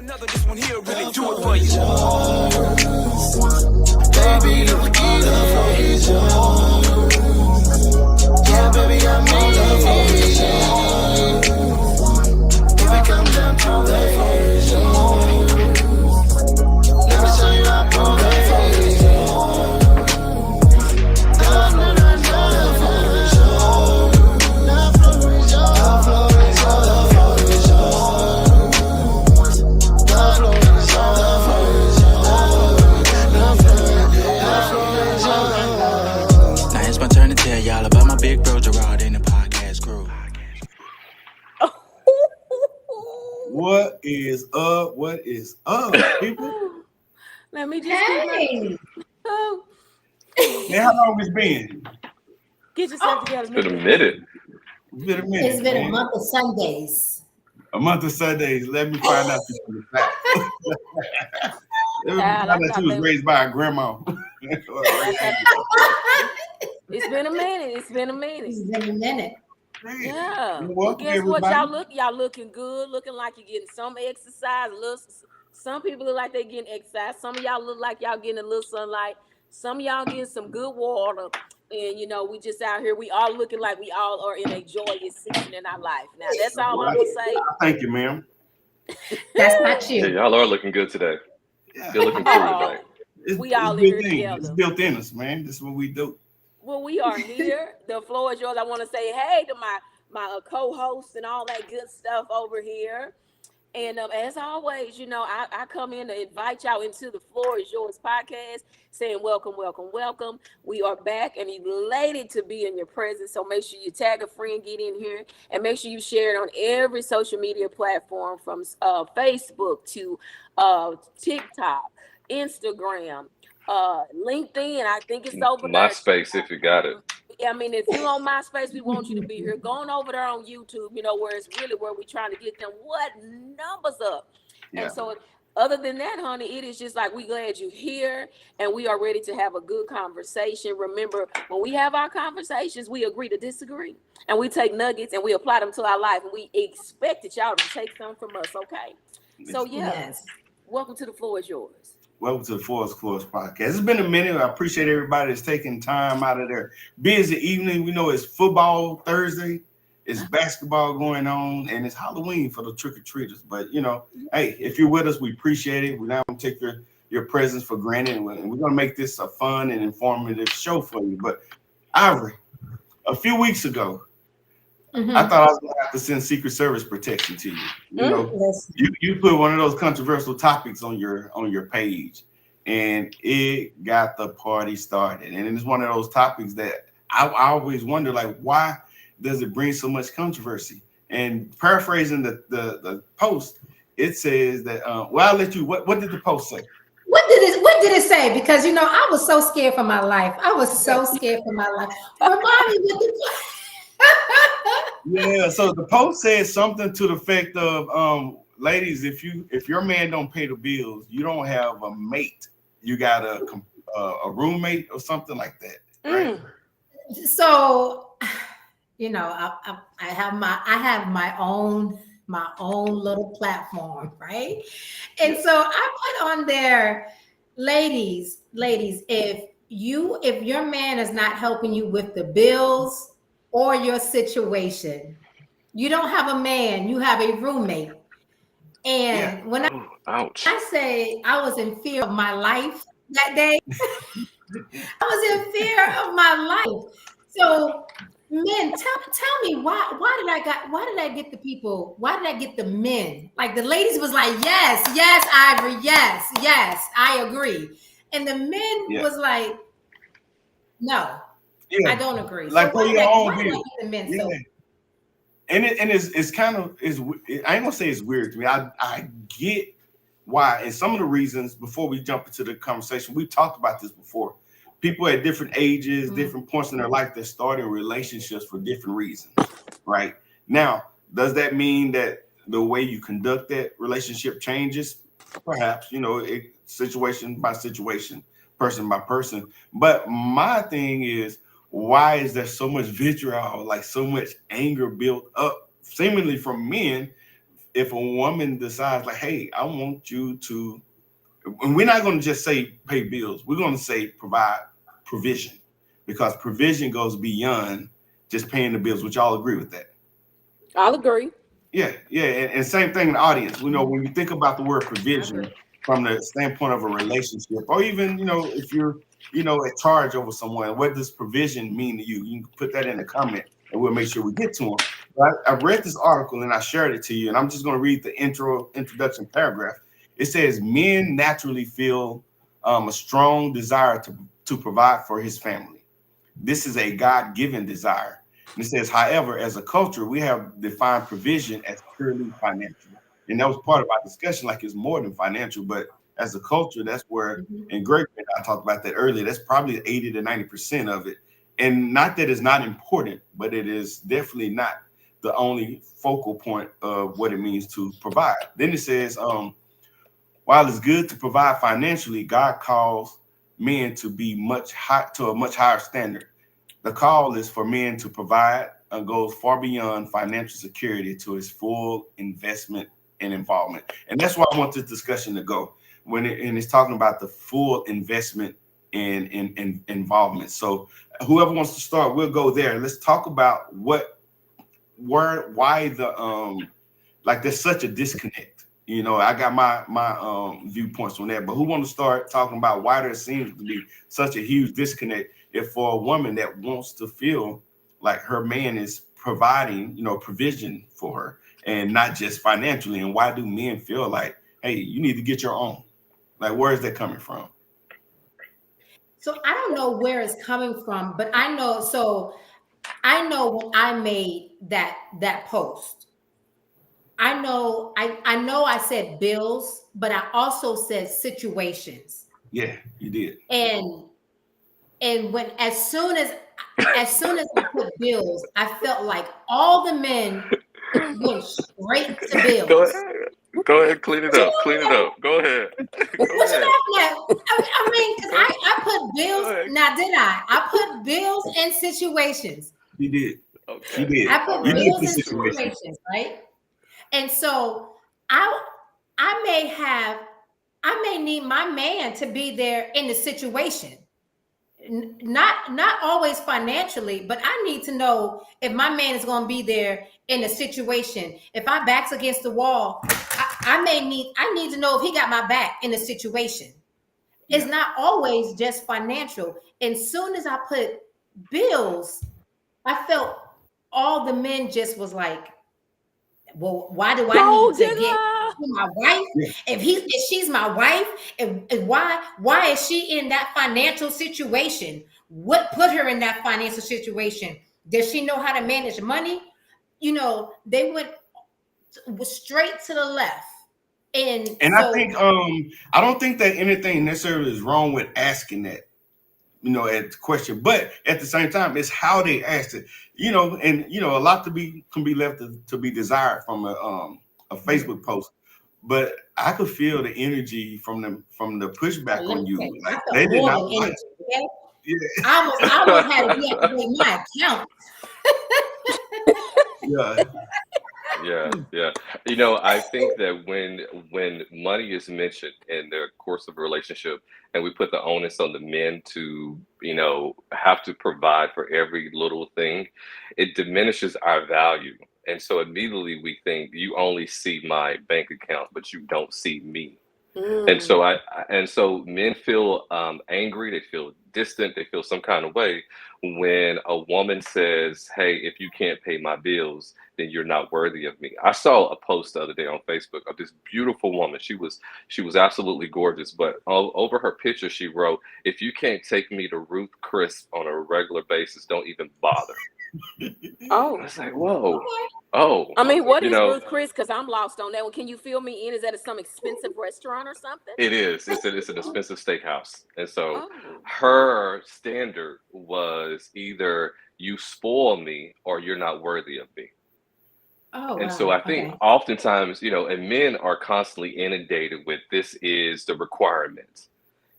another, this one here really do it for you. Baby, the floor is yours. Yeah, baby, I'm on the floor is yours. Baby, come down to the floor is yours. Let me show you how to the floor is yours. The floor is yours. The floor is yours. The floor is yours. The floor is yours. The floor is yours. Now it's my turn to tell y'all about my big bro Gerard and the podcast crew. What is up? What is up, people? Let me just oh, Man, how long it's been? get yourself together. It's been a minute. It's been a minute. It's been man. a month of Sundays. A month of Sundays. Let me find out if you fact. Let me find out she was raised by a grandma. It's been a minute. It's been a minute. It's been a minute. Yeah. Well, Well, guess what? everybody. Y'all looking good, looking like you're getting some exercise. Some people look like they're getting exercise. Some of y'all look like y'all getting a little sunlight. Some of y'all getting some good water. And we just out here. We all looking like we all are in a joyous season in our life. Now that's all I'm gonna say. Thank you, ma'am. That's not Yeah, you. y'all are looking good today. Yeah. Good looking through tonight. We all it's a in good here thing. together. It's built in us, man. This is what we do. Well, we are here. The floor is yours. I want to say hey to my co-hosts and all that good stuff over here. And as always, I come in to invite y'all into the Floor is Yours podcast, saying welcome, welcome, welcome. We are back and elated to be in your presence. So make sure you tag a friend, get in here, and make sure you share it on every social media platform from Facebook to TikTok, Instagram, LinkedIn. I think it's over there. MySpace, if you got it. I mean, if you're on MySpace, we want you to be here. Going over there on YouTube, where it's really where we're trying to get them what numbers up. Yeah. And so other than that, honey, it is just like we glad you're here and we are ready to have a good conversation. Remember, when we have our conversations, we agree to disagree. And we take nuggets and we apply them to our life. And we expect that y'all to take some from us, okay? So, Yes. Welcome to the Floor is Yours. Welcome to the Floor is Yours podcast. It's been a minute. I appreciate everybody that's taking time out of their busy evening. We know it's football Thursday, it's basketball going on, and it's Halloween for the trick-or-treaters. But, hey, if you're with us, we appreciate it. We're not going to take your presence for granted, and we're going to make this a fun and informative show for you. But, Ivory, a few weeks ago, I thought I was going to have to send Secret Service protection to you. You put one of those controversial topics on your page, and it got the party started. And it's one of those topics that I always wonder, like, why does it bring so much controversy? And paraphrasing the post, it says that, I'll let you. What did the post say? What did it say? Because I was so scared for my life. Remind me what the Yeah, so the post says something to the effect of, ladies, if your man don't pay the bills, you don't have a mate. You got a roommate or something like that, right? So, I have my own little platform, right? And so I put on there, ladies, if your man is not helping you with the bills or your situation, you don't have a man, you have a roommate. And when I say I was in fear of my life that day, I was in fear of my life. So, men, tell me why did I get the people? Why did I get the men? Like the ladies was like, yes, Ivory, yes, I agree. And the men was like, no. I don't agree. Like for your own view. And it's kind of I ain't gonna say it's weird to me. I get why, and some of the reasons. Before we jump into the conversation, we talked about this before. People at different ages, different points in their life, they're starting relationships for different reasons, right? Now, does that mean that the way you conduct that relationship changes? Perhaps, situation by situation, person by person. But my thing is, why is there so much vitriol, like so much anger built up, seemingly from men, if a woman decides like, hey, I want you to, and we're not going to just say pay bills, we're going to say provide provision, because provision goes beyond just paying the bills, which y'all agree with that. I'll agree. Yeah, and same thing in the audience. You know, when you think about the word provision from the standpoint of a relationship, or even, you know, if you're, you know, at charge over someone, what does provision mean to you? You can put that in the comment and we'll make sure we get to them. But I read this article and I shared it to you, and I'm just going to read the introduction paragraph. It says, men naturally feel a strong desire to provide for his family. This is a God-given desire. And it says, however, as a culture, we have defined provision as purely financial. And that was part of our discussion, like it's more than financial, but as a culture, that's where, and Greg and I talked about that earlier, that's probably 80 to 90% of it. And not that it's not important, but it is definitely not the only focal point of what it means to provide. Then it says, while it's good to provide financially, God calls men to be to a much higher standard. The call is for men to provide and goes far beyond financial security to his full investment and involvement. And that's why I want this discussion to go, and it's talking about the full investment and involvement. So whoever wants to start, we'll go there. Let's talk about why the like there's such a disconnect. You know, I got my viewpoints on that, but who want to start talking about why there seems to be such a huge disconnect if for a woman that wants to feel like her man is providing, you know, provision for her and not just financially? And why do men feel like, hey, you need to get your own? Like, where is that coming from? So I don't know where it's coming from, but I know when I made that post, I know I said bills, but I also said situations. Yeah, you did. And when as soon as I put bills, I felt like all the men went straight to bills. Go ahead, clean it up. Clean it up. Go ahead. What you laughing at? I mean, because I put bills. Now, did I? I put bills and situations. You did. Okay. You did. I put You bills did and situations, right? And so I may need my man to be there in the situation. Not always financially, but I need to know if my man is going to be there in a situation. If my back's against the wall, I need to know if he got my back in a situation. It's not always just financial. And soon as I put bills, I felt all the men just was like, well, why do I need to get my wife? If she's my wife, and why is she in that financial situation? What put her in that financial situation? Does she know how to manage money? You know, they went straight to the left. And so, I think I don't think that anything necessarily is wrong with asking that, you know, at the question, but at the same time, it's how they asked it, you know, and you know, a lot can be left to be desired from a Facebook post, but I could feel the energy from the pushback on you. Like, they did not like it. Okay? Yeah. I almost had to deactivate my account. Yeah. You know, I think that when money is mentioned in the course of a relationship, and we put the onus on the men to, you know, have to provide for every little thing, it diminishes our value. And so immediately we think you only see my bank account, but you don't see me. And so men feel angry, they feel distant, they feel some kind of way when a woman says, hey, if you can't pay my bills, then you're not worthy of me. I saw a post the other day on Facebook of this beautiful woman. She was absolutely gorgeous, but over her picture she wrote, if you can't take me to Ruth Chris on a regular basis, don't even bother. Oh, I was like, whoa. Oh, I mean, what is Ruth Chris? Because I'm lost on that one. Can you fill me in? Is that some expensive restaurant or something? It is. It's an expensive steakhouse. And so her standard was either you spoil me or you're not worthy of me. And so I think oftentimes, you know, and men are constantly inundated with this is the requirement.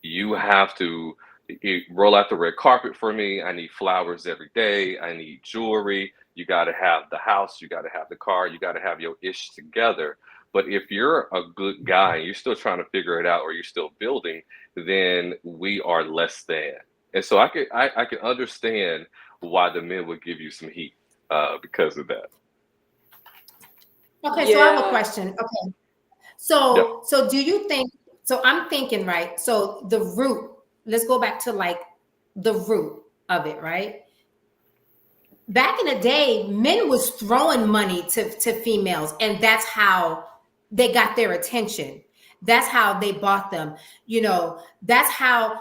You have to You roll out the red carpet for me. I need flowers every day. I need jewelry. You got to have the house. You got to have the car. You got to have your ish together. But if you're a good guy and you're still trying to figure it out or you're still building, then we are less than. And so I can understand why the men would give you some heat because of that. Okay, so I have a Yeah. question. Okay. So do you think, so I'm thinking, right? So the root, let's go back to like the root of it, right? Back in the day, men was throwing money to females, and that's how they got their attention. That's how they bought them. You know, that's how,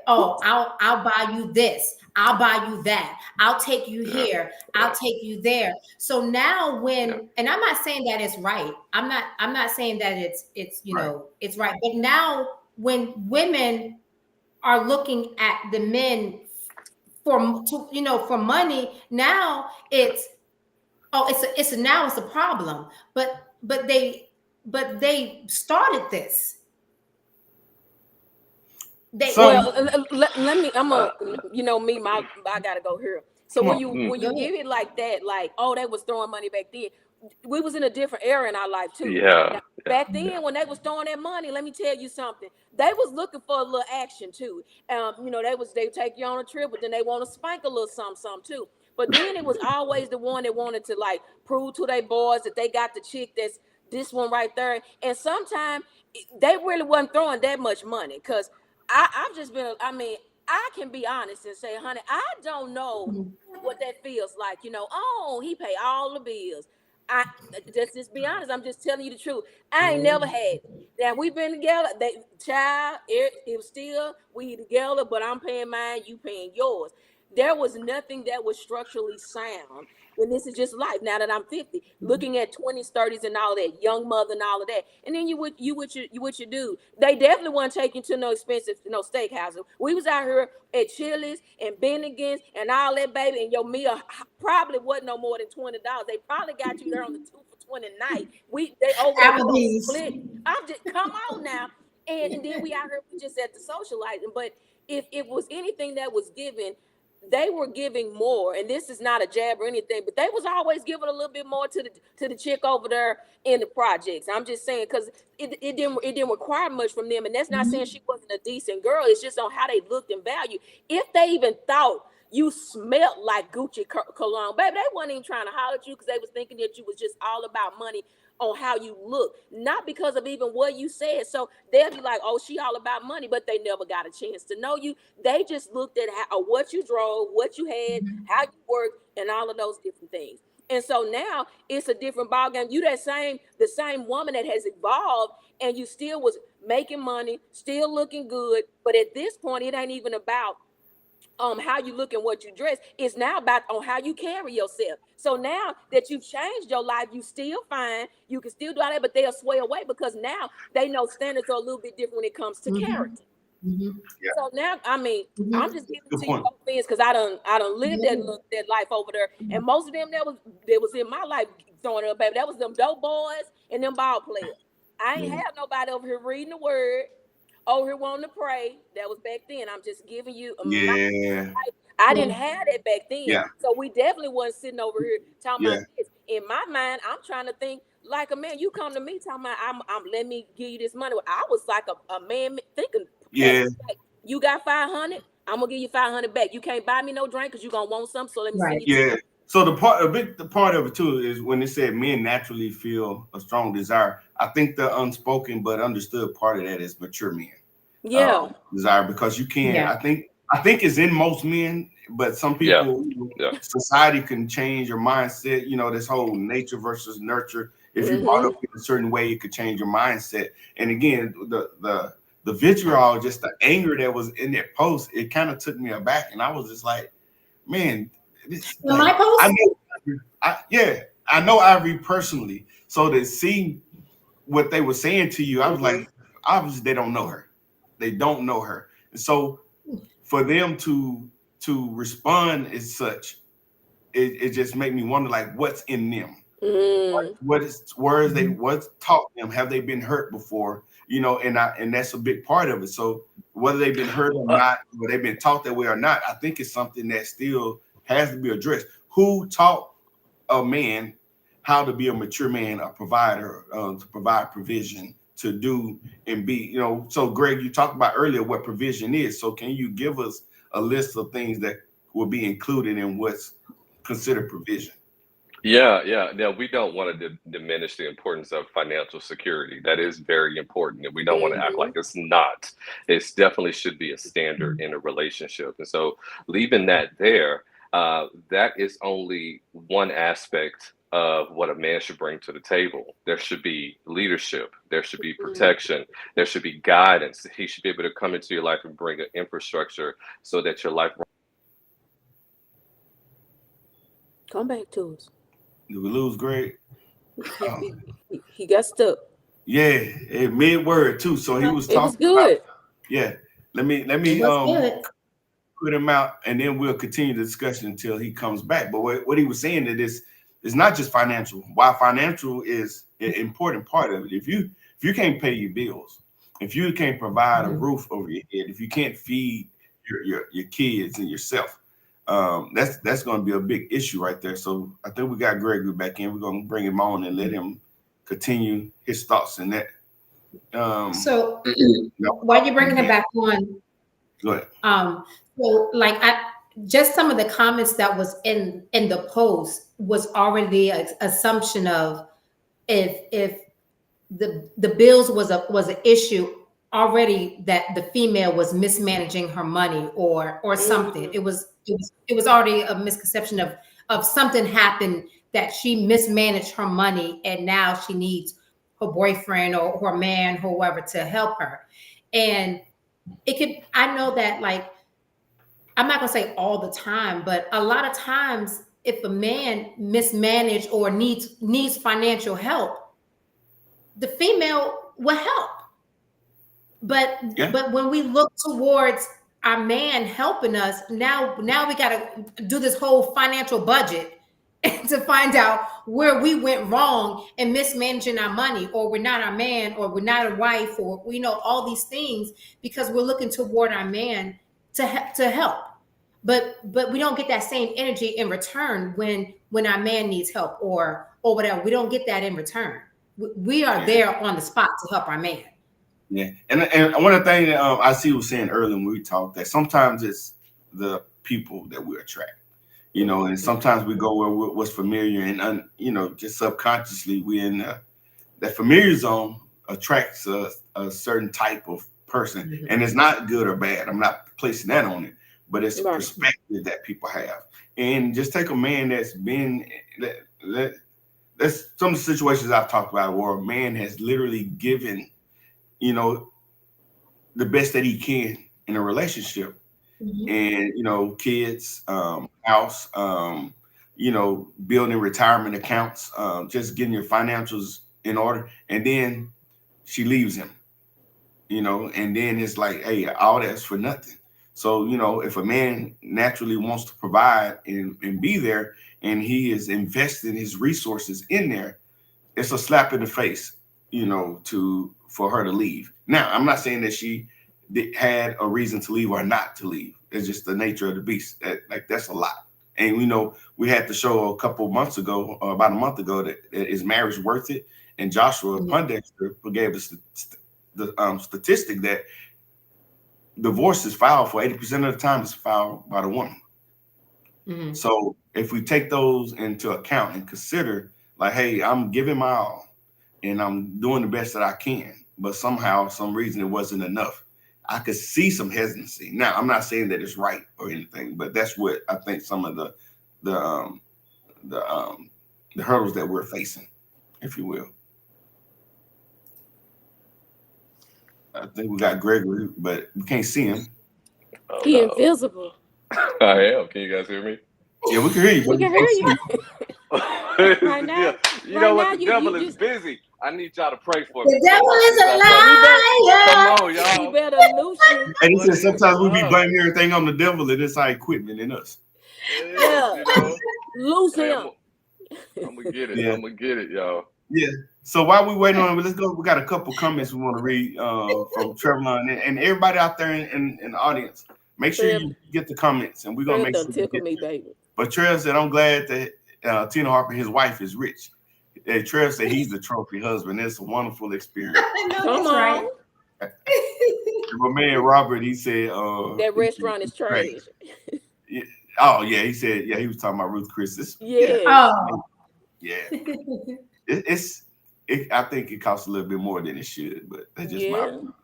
I'll buy you this. I'll buy you that. I'll take you here. I'll take you there. So now when, and I'm not saying that it's right. I'm not saying that it's you know, it's right. But now when women are looking at the men for money, now it's a problem. But they started this. Let me. I gotta go here. So Come when on. you give it like that, like, oh, they was throwing money back then. We was in a different era in our life too. Yeah. Back then, when they was throwing that money, let me tell you something. They was looking for a little action too. They take you on a trip, but then they want to spank a little something too. But then it was always the one that wanted to like prove to their boys that they got the chick that's this one right there. And sometimes they really wasn't throwing that much money, because I've just been. I can be honest and say, honey, I don't know what that feels like. Oh, he pay all the bills. I just be honest. I'm just telling you the truth. I ain't never had it. Now we've been together. It was still we together, but I'm paying mine, you paying yours. There was nothing that was structurally sound. And this is just life. Now that I'm 50, looking at 20s, 30s, and all that, young mother and all of that, and then you with your dude. They definitely weren't taking to no expensive steakhouse. We was out here at Chili's and Bennigan's and all that, baby, and your meal probably wasn't no more than $20. They probably got you there on the 2 for $20 night. They over Applebee's. split. I'm just come on now, and then we out here just at the socializing. But if it was anything that was given, they were giving more, and this is not a jab or anything, but they was always giving a little bit more to the chick over there in the projects. I'm just saying, because it didn't require much from them, and that's not saying she wasn't a decent girl. It's just on how they looked and value. If they even thought you smelled like Gucci cologne, baby, they wasn't even trying to holler at you, because they was thinking that you was just all about money on how you look, not because of even what you said. So they'll be like, oh, she all about money, but they never got a chance to know you. They just looked at what you drove, what you had, how you worked, and all of those different things. And so now it's a different ballgame. You the same woman that has evolved, and you still was making money, still looking good. But at this point, it ain't even about how you look and what you dress. It's now about on how you carry yourself. So now that you've changed your life, you still fine, you can still do all that, but they'll sway away, because now they know standards are a little bit different when it comes to character. Yeah. So now, I'm just giving it to you both things, because I done lived that life over there, and most of them that was in my life throwing it up, baby, that was them dope boys and them ball players. I ain't have nobody over here reading the word, over here wanting to pray. That was back then. I'm just giving you I didn't have that back then. Yeah. So we definitely wasn't sitting over here talking about this. In my mind, I'm trying to think like a man. You come to me talking about I'm let me give you this money. I was like a man thinking, like, you got 500, I'm gonna give you 500 back. You can't buy me no drink because you're gonna want some. So let me send you. Yeah. So the part of it too is when it said men naturally feel a strong desire. I think the unspoken but understood part of that is mature men. Yeah. Desire, because you can't. Yeah. I think it's in most men, but some people, society can change your mindset. This whole nature versus nurture. If you're brought up in a certain way, it could change your mindset. And again, the vitriol, just the anger that was in that post, it kind of took me aback, and I was just like, man. My post? I know Ivory personally. So to see what they were saying to you, I was like, obviously they don't know her. They don't know her. And so for them to respond as such, it just made me wonder, like, what's in them? What's taught them? Have they been hurt before? And that's a big part of it. So whether they've been hurt or not, or they've been taught that way or not, I think it's something that still has to be addressed. Who taught a man how to be a mature man, a provider, to provide provision, to do and be, you know? So Greg, you talked about earlier what provision is. So can you give us a list of things that will be included in what's considered provision? Yeah. Now, we don't want to diminish the importance of financial security. That is very important, and we don't want to act like it's not. It definitely should be a standard in a relationship. And so leaving that there, that is only one aspect of what a man should bring to the table. There should be leadership. There should be protection. There should be guidance. He should be able to come into your life and bring an infrastructure so that your life. Come back to us. Did we lose Greg? He got stuck. Yeah, mid word too. So he was talking. It was good. About, yeah. Let me put him out, and then we'll continue the discussion until he comes back. But what he was saying that is not just financial. While financial is an important part of it, if you can't pay your bills, if you can't provide a roof over your head, if you can't feed your kids and yourself, that's going to be a big issue right there. So I think we got Gregory back in. We're going to bring him on and let him continue his thoughts in that. So while you're bringing him back on, go ahead. So like just some of the comments that was in the post was already an assumption of if the bills was an issue already, that the female was mismanaging her money or something. It was already a misconception of something happened, that she mismanaged her money and now she needs her boyfriend or her man, whoever, to help her. And I know that, like, I'm not gonna say all the time, but a lot of times if a man mismanaged or needs financial help, the female will help. But when we look towards our man helping us, now we got to do this whole financial budget to find out where we went wrong and mismanaging our money, or we're not our man, or we're not a wife, or all these things, because we're looking toward our man to help. But we don't get that same energy in return when our man needs help or whatever. We don't get that in return. We are there on the spot to help our man. Yeah, and one of the things that I see was saying earlier when we talked, that sometimes it's the people that we attract, and sometimes we go where what's familiar, and just subconsciously we in that familiar zone attracts a certain type of person, and it's not good or bad. I'm not placing that on it, but it's a perspective that people have. And just take a man that's been that's some of the situations I've talked about where a man has literally given the best that he can in a relationship, and kids, house, building retirement accounts, just getting your financials in order, and then she leaves him, and then it's like, hey, all that's for nothing. So if a man naturally wants to provide and be there, and he is investing his resources in there, it's a slap in the face, for her to leave. Now, I'm not saying that she had a reason to leave or not to leave. It's just the nature of the beast. That's a lot. And we had the show a couple months ago, about a month ago, that is marriage worth it? And Joshua Pundexter gave us the statistic that divorce is filed for 80% of the time is filed by the woman. So if we take those into account and consider, like, hey, I'm giving my all and I'm doing the best that I can, but somehow, some reason, it wasn't enough, I could see some hesitancy. Now, I'm not saying that it's right or anything, but that's what I think some of the hurdles that we're facing, if you will. I think we got Gregory, but we can't see him. He invisible. I am. Can you guys hear me? Yeah, we can hear you. We can hear you. Right now, you know what? The devil is busy. I need y'all to pray for me. The devil is a liar. Come on, y'all. You better loose him. And he said sometimes we be blaming everything on the devil, and it's our equipment and us. Yeah. Loose him. I'm gonna get it. Yeah. I'm gonna get it, y'all. Yeah. So while we waiting on, let's go. We got a couple comments we want to read from Trevlon and everybody out there in the audience. Make sure you get the comments, and we're gonna make sure you tickle get me, baby. But Trev said, "I'm glad that Tina Harper, his wife, is rich." And Trev said he's the trophy husband. It's a wonderful experience. I know Come that's on. right. My man Robert, he said, That restaurant is trash. Yeah. Oh yeah, he said, yeah, he was talking about Ruth Chris. Yeah. Oh. Yeah. I think it costs a little bit more than it should, but that's just my opinion.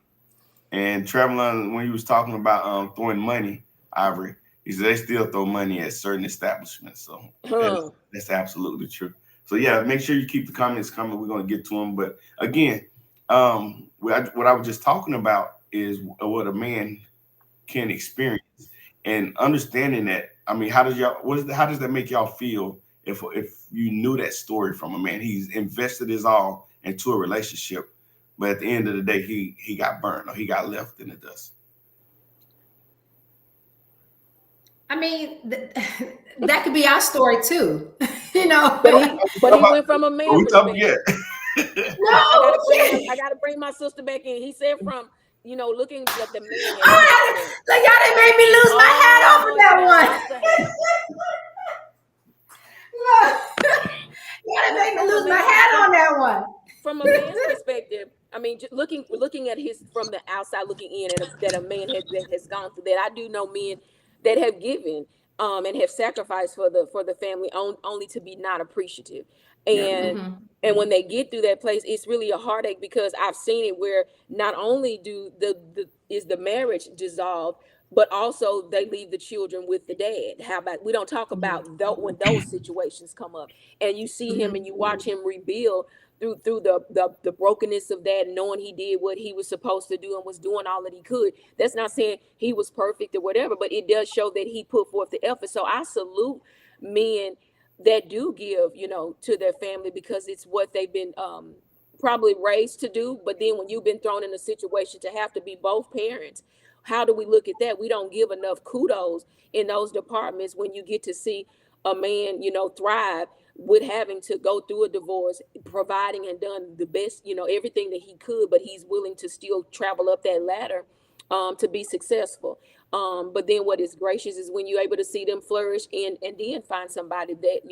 And Trevlon, when he was talking about throwing money, Ivory, he said they still throw money at certain establishments. So that's absolutely true. So yeah, make sure you keep the comments coming. We're going to get to them. But again, what I was just talking about is what a man can experience and understanding that. I mean, how does that make y'all feel if you knew that story from a man? He's invested his all into a relationship, but at the end of the day, he got burned or he got left in the dust. I mean, that could be our story too, you know. But he went from a man perspective. I gotta bring my sister back in. He said from looking at the man. Like y'all done made me lose my hat off of that one. Y'all done made me lose my hat on that one. From a man's perspective, I mean, just looking at his from the outside looking in, and that a man has gone through that. I do know men that have given and have sacrificed for the family only to be not appreciative. And and when they get through that place, it's really a heartache because I've seen it where not only is the marriage dissolved, but also they leave the children with the dad. How about we don't talk about when those situations come up and you see him and you watch him rebuild through the brokenness of that, knowing he did what he was supposed to do and was doing all that he could. That's not saying he was perfect or whatever, but it does show that he put forth the effort. So I salute men that do give, to their family because it's what they've been probably raised to do. But then when you've been thrown in a situation to have to be both parents, how do we look at that? We don't give enough kudos in those departments when you get to see a man, thrive with having to go through a divorce, providing and done the best, everything that he could, but he's willing to still travel up that ladder to be successful. But then what is gracious is when you're able to see them flourish and then find somebody that,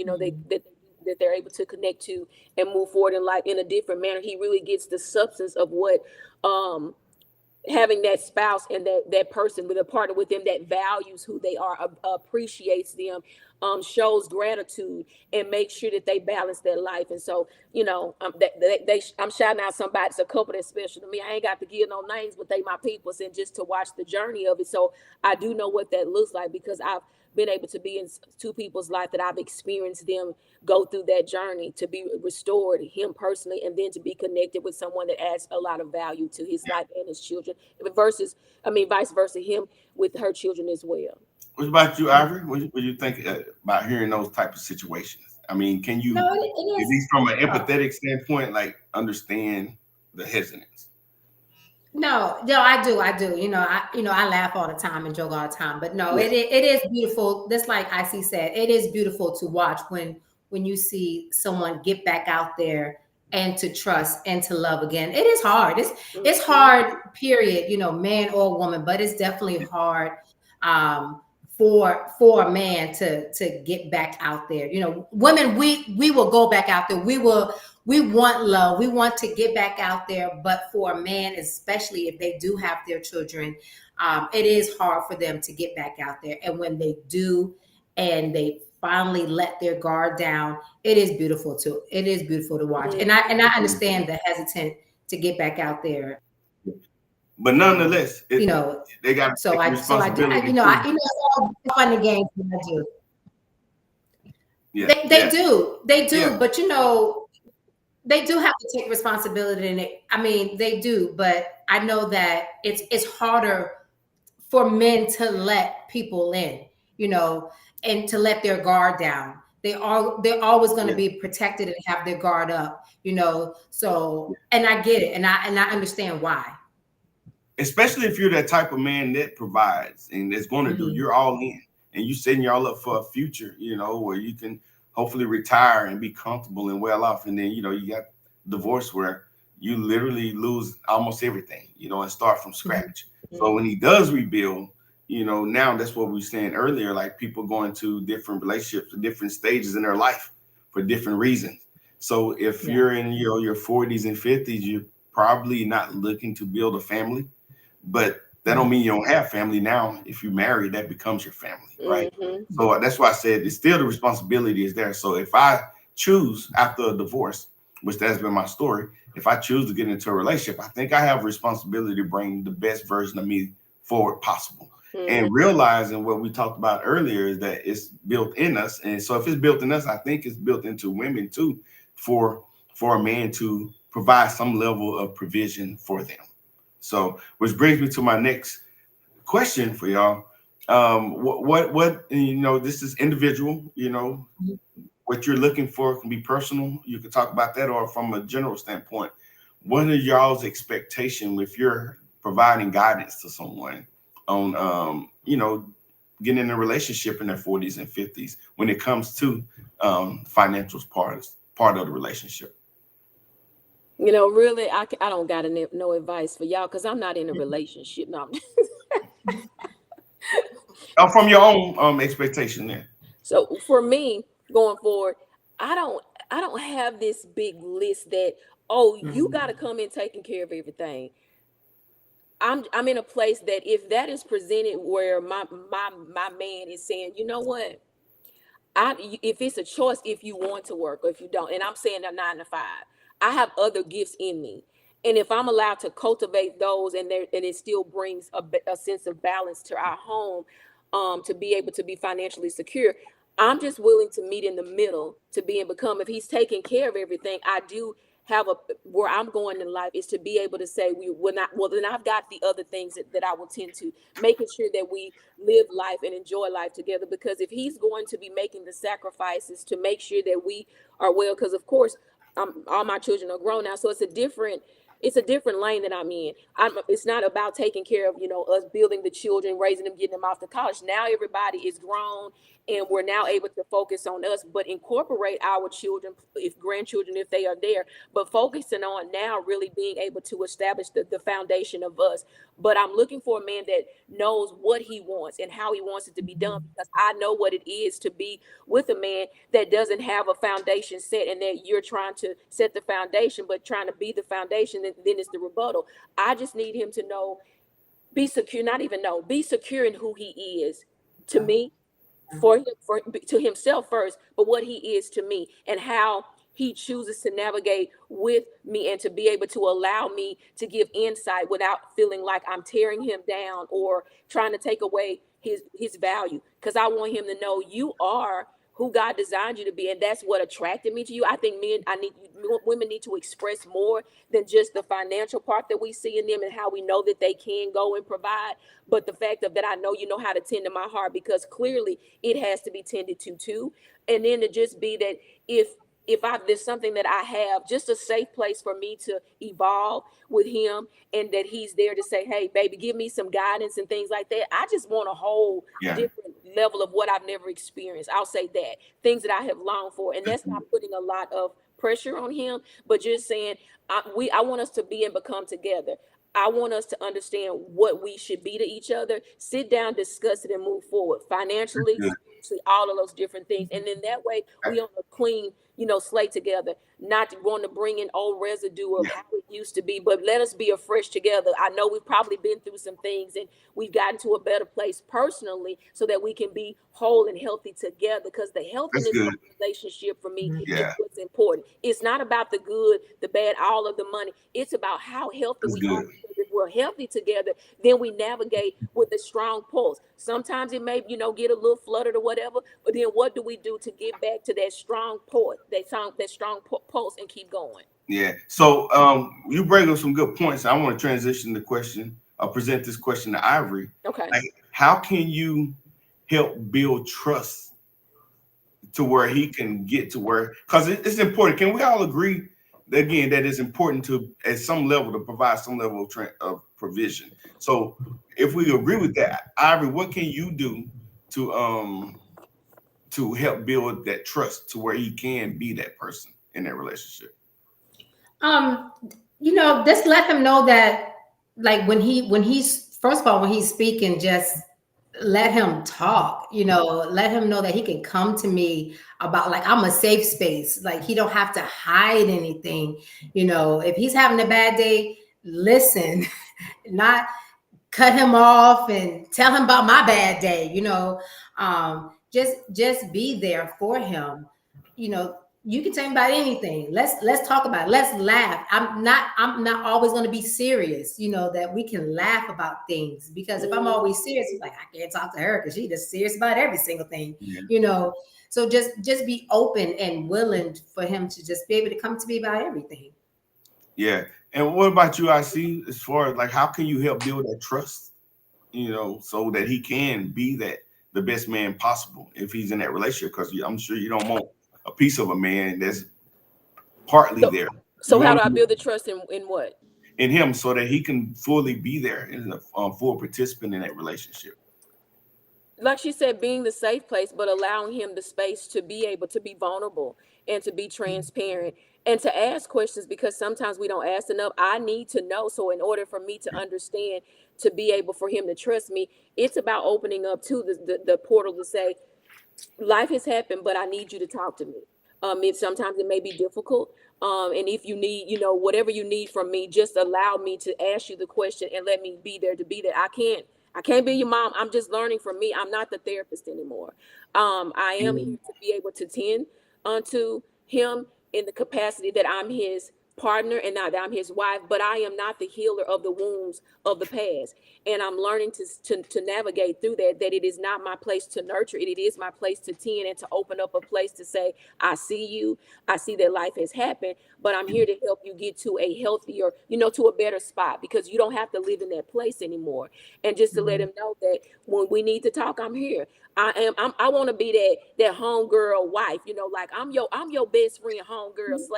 that they're able to connect to and move forward in life in a different manner. He really gets the substance of what having that spouse and that person with a partner with them that values who they are, appreciates them, shows gratitude, and make sure that they balance their life. And so, I'm shouting out somebody. It's a couple that's special to me. I ain't got to give no names, but they my peoples, and just to watch the journey of it. So I do know what that looks like because I've been able to be in two people's life that I've experienced them go through that journey to be restored, him personally, and then to be connected with someone that adds a lot of value to his life and his children vice versa, him with her children as well. What about you, Ivory? What do you think about hearing those type of situations? I mean, can you, at least from an empathetic standpoint, like understand the hesitance? No, I do. I laugh all the time and joke all the time, but no, it is beautiful. Just like IC said, it is beautiful to watch when you see someone get back out there and to trust and to love again. It is hard. It's hard, period, man or woman, but it's definitely hard for a man to get back out there. Women, we will go back out there. We want love. We want to get back out there. But for a man, especially if they do have their children, it is hard for them to get back out there. And when they do, and they finally let their guard down, it is beautiful too. It is beautiful to watch. And I understand the hesitant to get back out there. But nonetheless, they got it's all fun and games that I do. Yeah, they do, yeah. But they do have to take responsibility in it. I mean, they do, but I know that it's harder for men to let people in, and to let their guard down. They're always going to be protected and have their guard up, So, and I get it, and I understand why. Especially if you're that type of man that provides and that's going to do, you're all in, and you setting y'all up for a future, where you can hopefully retire and be comfortable and well off, and then you got divorce where you literally lose almost everything, and start from scratch. So when he does rebuild, now that's what we were saying earlier, like people going to different relationships, different stages in their life for different reasons. So if you're in your 40s and 50s, you're probably not looking to build a family, but that don't mean you don't have family. Now, if you marry, that becomes your family, right? So that's why I said it's still the responsibility is there. So if I choose after a divorce, which that's been my story, if I choose to get into a relationship, I think I have a responsibility to bring the best version of me forward possible. And realizing what we talked about earlier is that it's built in us. And so if it's built in us, I think it's built into women too, for a man to provide some level of provision for them. So, which brings me to my next question for y'all. What this is individual, what you're looking for can be personal. You can talk about that, or from a general standpoint, what are y'all's expectation if you're providing guidance to someone on, getting in a relationship in their 40s and 50s when it comes to financials part of the relationship? Really, I don't got no advice for y'all because I'm not in a relationship. No. From your own expectation there. So for me, going forward, I don't have this big list that, you got to come in taking care of everything. I'm in a place that if that is presented where my man is saying, you know what, if it's a choice, if you want to work or if you don't, and I'm saying a 9 to 5, I have other gifts in me, and if I'm allowed to cultivate those, and it still brings a sense of balance to our home, to be able to be financially secure, I'm just willing to meet in the middle to be and become. If he's taking care of everything, I do have where I'm going in life is to be able to say then I've got the other things that I will tend to, making sure that we live life and enjoy life together. Because if he's going to be making the sacrifices to make sure that we are well, because of course all my children are grown now, so it's a different lane that I'm in. It's not about taking care of, us building the children, raising them, getting them off to college. Now everybody is grown and we're now able to focus on us, but incorporate our children, grandchildren, if they are there, but focusing on now really being able to establish the foundation of us. But I'm looking for a man that knows what he wants and how he wants it to be done, because I know what it is to be with a man that doesn't have a foundation set, and that you're trying to set the foundation, but trying to be the foundation, then it's the rebuttal. I just need him to know, be secure, be secure in who he is to me, to himself first, but what he is to me and how he chooses to navigate with me, and to be able to allow me to give insight without feeling like I'm tearing him down or trying to take away his value. Because I want him to know you are who God designed you to be, and that's what attracted me to you. I think women need to express more than just the financial part that we see in them and how we know that they can go and provide, but the fact that I know you know how to tend to my heart, because clearly it has to be tended to too. And then to just be that if there's something that I have, just a safe place for me to evolve with him, and that he's there to say, hey, baby, give me some guidance and things like that. I just want a whole different level of what I've never experienced. I'll say that. Things that I have longed for. And that's not putting a lot of pressure on him, but just saying, I want us to be and become together. I want us to understand what we should be to each other, sit down, discuss it, and move forward financially, all of those different things. And then that way we on a clean, slate together, not want to bring in old residue of how it used to be, but let us be afresh together. I know we've probably been through some things and we've gotten to a better place personally so that we can be whole and healthy together, because the healthiness of the relationship for me is what's important. It's not about the good, the bad, all of the money. It's about how healthy we are. If we're healthy together, then we navigate with a strong pulse. Sometimes it may, get a little fluttered or whatever, but then what do we do to get back to that strong pulse, that strong pulse, and keep going? Yeah. So you bring up some good points. I want to transition the question. I'll present this question to Ivory. Okay. Like, how can you help build trust to where he can get to where, because it's important. Can we all agree again that it's important to, at some level, to provide some level of provision? So if we agree with that, Ivory, what can you do to help build that trust to where he can be that person in that relationship? Um, just let him know that, like, when he's first of all, when he's speaking, just let him talk. Let him know that he can come to me about, like, I'm a safe space. Like, he don't have to hide anything. If he's having a bad day, listen, not cut him off and tell him about my bad day. Just be there for him. You can tell him about anything. Let's talk about it. Let's laugh. I'm not always going to be serious. That we can laugh about things, because if I'm always serious, it's like, I can't talk to her because she's just serious about every single thing. Yeah. So just be open and willing for him to just be able to come to me about everything. Yeah. And what about you, I see, as far as like, how can you help build that trust, so that he can be the best man possible if he's in that relationship? Because I'm sure you don't want a piece of a man that's partly there. So You how do want I build the trust in what? in him so that he can fully be there and a full participant in that relationship. Like she said, being the safe place, but allowing him the space to be able to be vulnerable and to be transparent and to ask questions, because sometimes we don't ask enough. I need to know. So in order for me to understand, to be able for him to trust me, it's about opening up to the portal to say, life has happened, but I need you to talk to me. Sometimes it may be difficult. And if you need, whatever you need from me, just allow me to ask you the question and let me be there to be there. I can't be your mom. I'm just learning from me. I'm not the therapist anymore. I am here to be able to tend unto him in the capacity that I'm his partner and not that I'm his wife, but I am not the healer of the wounds of the past. And I'm learning to navigate through that it is not my place to nurture it. It is my place to tend and to open up a place to say, I see you. I see that life has happened, but I'm here to help you get to a healthier, to a better spot, because you don't have to live in that place anymore. And just to let him know that when we need to talk, I'm here. I want to be that homegirl wife, like I'm your best friend, homegirl /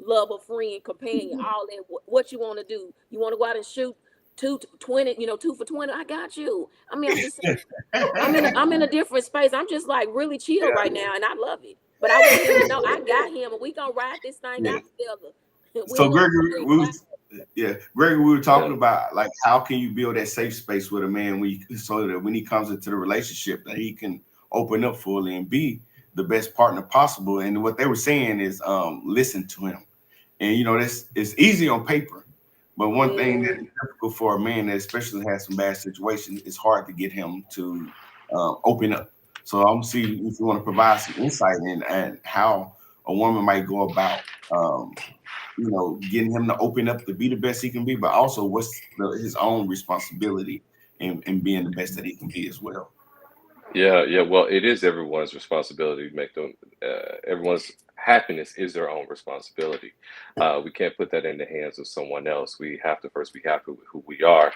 lover, friend, companion, all that. What you want to do? You want to go out and shoot 220, 2 for 20? I got you. I mean, I'm just saying, I'm in a different space. I'm just like really chill right now, and I love it. But I want him to know I got him, and we gonna ride this thing Yeah. out together. We So ain't gonna Gregory, Gregory, we were talking about like how can you build that safe space with a man so that when he comes into the relationship that he can open up fully and be the best partner possible. And what they were saying is listen to him. And this it's easy on paper, but one thing that is difficult for a man that especially has some bad situations, it's hard to get him to open up. So I'm see if you want to provide some insight in and how a woman might go about getting him to open up to be the best he can be, but also what's his own responsibility in being the best that he can be as well. Yeah. Well, it is everyone's responsibility to make them. Everyone's happiness is their own responsibility. We can't put that in the hands of someone else. We have to first be happy with who we are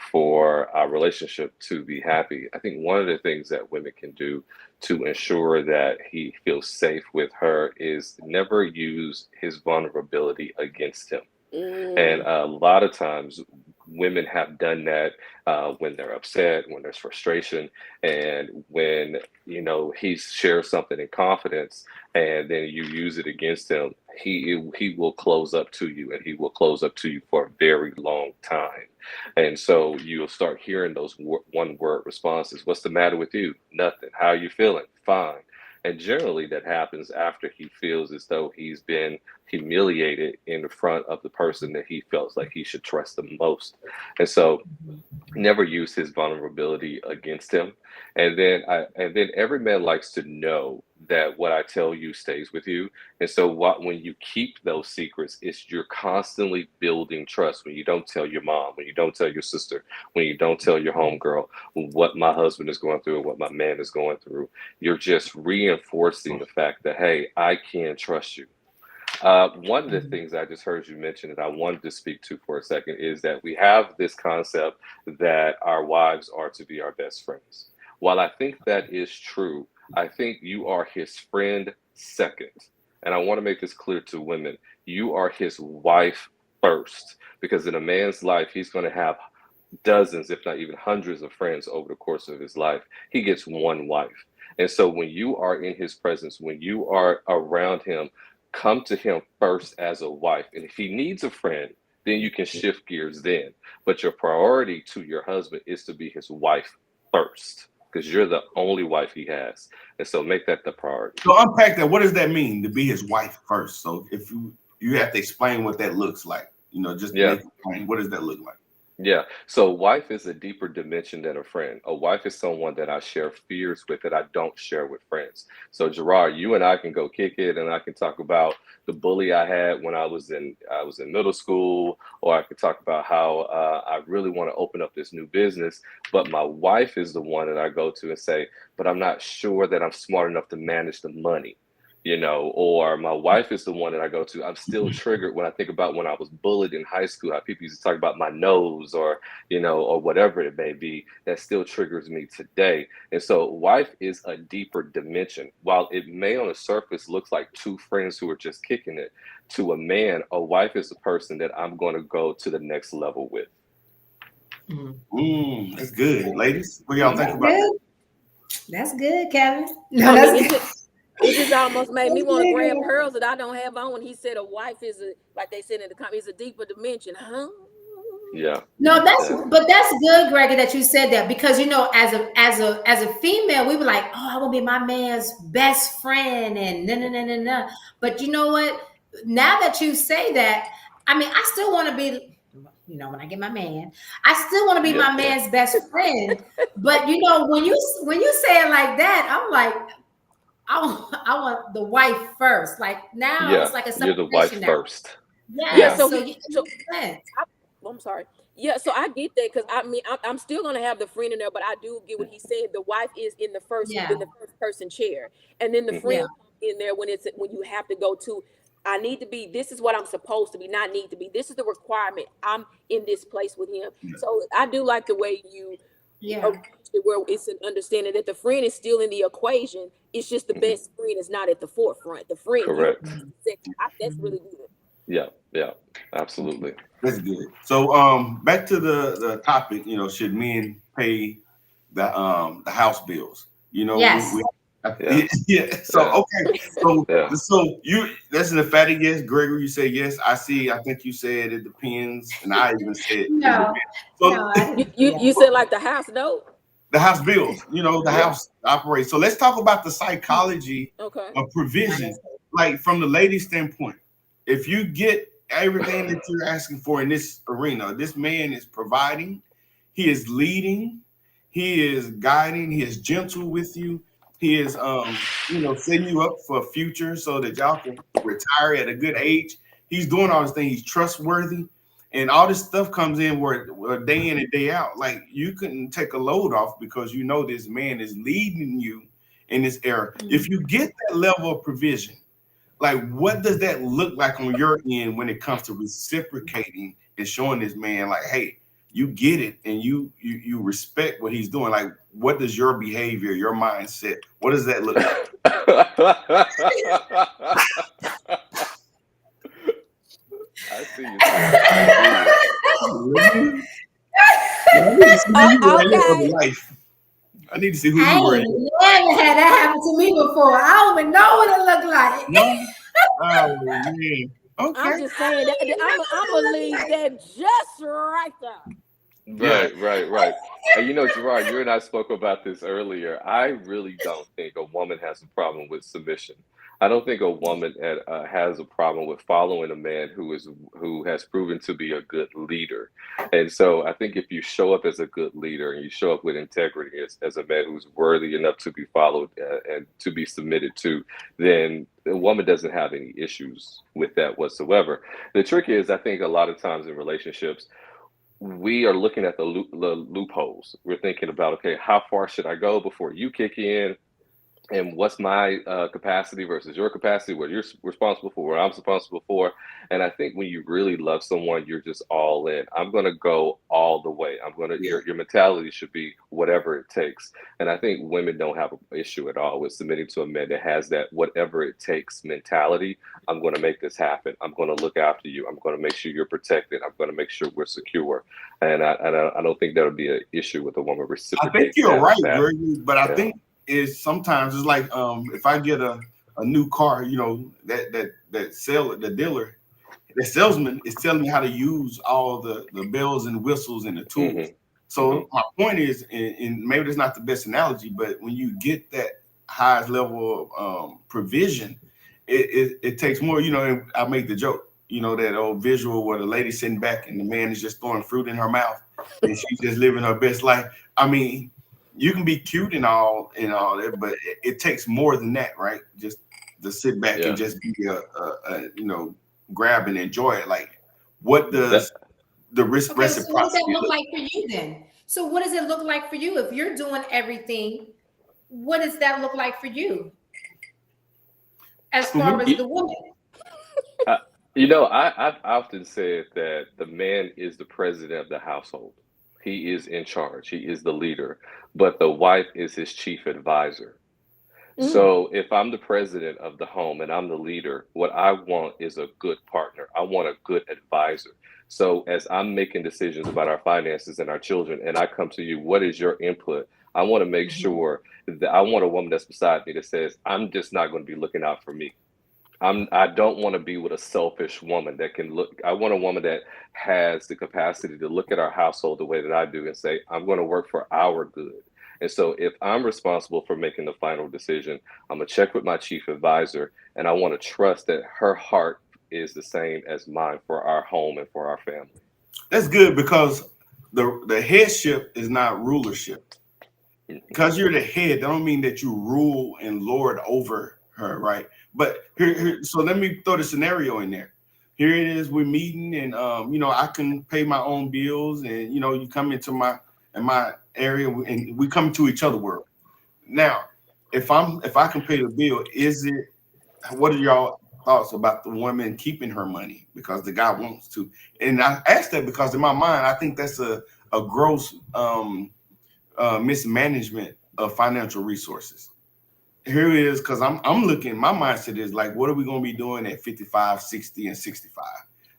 for our relationship to be happy. I think one of the things that women can do to ensure that he feels safe with her is never use his vulnerability against him. And a lot of times, women have done that when they're upset, when there's frustration, and when he shares something in confidence, and then you use it against him. He will close up to you, and he will close up to you for a very long time. And so you'll start hearing those one word responses. What's the matter with you? Nothing. How are you feeling? Fine. And generally, that happens after he feels as though he's been humiliated in front of the person that he feels like he should trust the most. And so, never use his vulnerability against him. And then every man likes to know that what I tell you stays with you. And so, when you keep those secrets, you're constantly building trust. When you don't tell your mom, when you don't tell your sister, when you don't tell your homegirl what my husband is going through or what my man is going through, you're just reinforcing the fact that, hey, I can trust you. One of the things I just heard you mention that I wanted to speak to for a second is that we have this concept that our wives are to be our best friends. While I think that is true, I think you are his friend second. And I want to make this clear to women. You are his wife first, because in a man's life, he's going to have dozens, if not even hundreds of friends over the course of his life. He gets one wife. And so when you are in his presence, when you are around him, come to him first as a wife. And if he needs a friend, then you can shift gears then. But your priority to your husband is to be his wife first, because you're the only wife he has. And so make that the priority. So unpack that. What does that mean to be his wife first? So if you have to explain what that looks like, just to make it plain, what does that look like? Yeah. So wife is a deeper dimension than a friend. A wife is someone that I share fears with that I don't share with friends. So Gerard, you and I can go kick it, and I can talk about the bully I had when I was in middle school, or I could talk about how I really want to open up this new business. But my wife is the one that I go to and say, but I'm not sure that I'm smart enough to manage the money. Or my wife is the one that I go to. I'm still triggered when I think about when I was bullied in high school, how people used to talk about my nose or whatever it may be. That still triggers me today. And so wife is a deeper dimension. While it may on the surface looks like two friends who are just kicking it, to a man, a wife is a person that I'm going to go to the next level with. That's good. Ladies, what y'all think about that? That's good, Kevin. No, that's good. It just almost made me want to grab pearls that I don't have on when he said a wife is like they said in the comments, is a deeper dimension, huh? Yeah. No, that's good, Greggy, that you said that, because as a female, we were like, oh, I want to be my man's best friend and no. But you know what? Now that you say that, I mean, I still want to be, when I get my man, I still want to be my man's best friend. But when you say it like that, I'm like, I want the wife first. Like now it's like a separation. You're the wife now. First. Yeah. So I'm sorry. Yeah, so I get that, because I mean I'm still gonna have the friend in there, but I do get what he said. The wife is in the first person chair, and then the friend in there when you have to go to. I need to be. This is what I'm supposed to be, not need to be. This is the requirement. I'm in this place with him. So I do like the way you. Where it's an understanding that the friend is still in the equation. It's just the best friend is not at the forefront. The friend, correct. That's really good. Yeah, absolutely. That's good. So back to the topic. Should men pay the house bills? Yes. So okay. So that's an emphatic yes. Gregory, you say yes. I think you said it depends, and I even said no. So you said like the house note. The house bills, the house operates. So let's talk about the psychology of provision. Like from the lady's standpoint, if you get everything that you're asking for in this arena, this man is providing, he is leading, he is guiding, he is gentle with you, he is setting you up for a future so that y'all can retire at a good age. He's doing all these things, he's trustworthy. And all this stuff comes in where day in and day out. Like you couldn't take a load off because this man is leading you in this era. If you get that level of provision, like what does that look like on your end when it comes to reciprocating and showing this man like, hey, you get it and you respect what he's doing? Like what does your behavior, your mindset, what does that look like? I see you. I need to see who you were. I never had that happen to me before. I don't even know what it looked like. No? Oh man. Okay. I'm just saying that I'm gonna leave that just right there. Right. And Gerard, you and I spoke about this earlier. I really don't think a woman has a problem with submission. I don't think a woman has a problem with following a man who has proven to be a good leader. And so I think if you show up as a good leader and you show up with integrity as a man who's worthy enough to be followed and to be submitted to, then the woman doesn't have any issues with that whatsoever. The trick is, I think a lot of times in relationships, we are looking at the loopholes. We're thinking about, okay, how far should I go before you kick in? And what's my capacity versus your capacity, what you're responsible for, what I'm responsible for. And I think when you really love someone, you're just all in. I'm going to go all the way. Your mentality should be whatever it takes. And I think women don't have an issue at all with submitting to a man that has that whatever it takes mentality. I'm going to make this happen. I'm going to look after you. I'm going to make sure you're protected. I'm going to make sure we're secure. And I don't think that would be an issue with a woman reciprocating. I think you're right, Gregory, but I think is sometimes it's like if I get a a new car, you know, the salesman is telling me how to use all the bells and whistles and the tools. Mhm. So my point is, and maybe that's not the best analogy, but when you get that highest level of provision, it takes more. You know, and I make the joke, you know, that old visual where the lady sitting back and the man is just throwing fruit in her mouth and she's just living her best life. I mean, you can be cute and all that, but it takes more than that, right? Just to sit back Yeah. and just be a you know, grab and enjoy it. Like, what does the Okay, so what does reciprocity that look look? like for you then? So what does it look like for you if you're doing everything? What does that look like for you as far as the woman? You know, I've often said that the man is the president of the household. He is in charge. He is the leader, but the wife is his chief advisor. So if I'm the president of the home and I'm the leader, what I want is a good partner. I want a good advisor. So as I'm making decisions about our finances and our children, and I come to you, what is your input? I want to make sure that I want a woman that's beside me that says, I'm just not going to be looking out for me. I don't want to be with a selfish woman that can look. I want a woman that has the capacity to look at our household the way that I do and say, I'm going to work for our good. And so if I'm responsible for making the final decision, I'm going to check with my chief advisor and I want to trust that her heart is the same as mine for our home and for our family. That's good, because the headship is not rulership. Because you're the head, that don't mean that you rule and lord over her, right? But so let me throw the scenario in there. Here it is, we're meeting, and you know, I can pay my own bills, and you know, you come into my area, and we come to each other world. Now, if I can pay the bill, what are y'all thoughts about the woman keeping her money because the guy wants to? And I ask that because in my mind, I think that's a gross mismanagement of financial resources. Here it is, because I'm looking, my mindset is like, what are we going to be doing at 55, 60, and 65?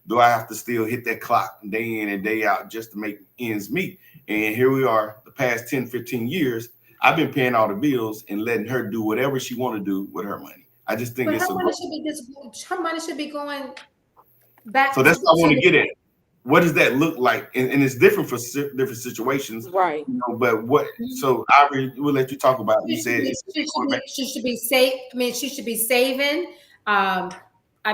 Do I have to still hit that clock day in and day out just to make ends meet? And here we are, the past 10, 15 years, I've been paying all the bills and letting her do whatever she want to do with her money. I just think But it's her money should be going back. So that's what I want to get at. What does that look like? And it's different for different situations, Right? you know, but what? So Ivory, we'll let you talk about it. You said She should be safe. I mean, she should be saving. I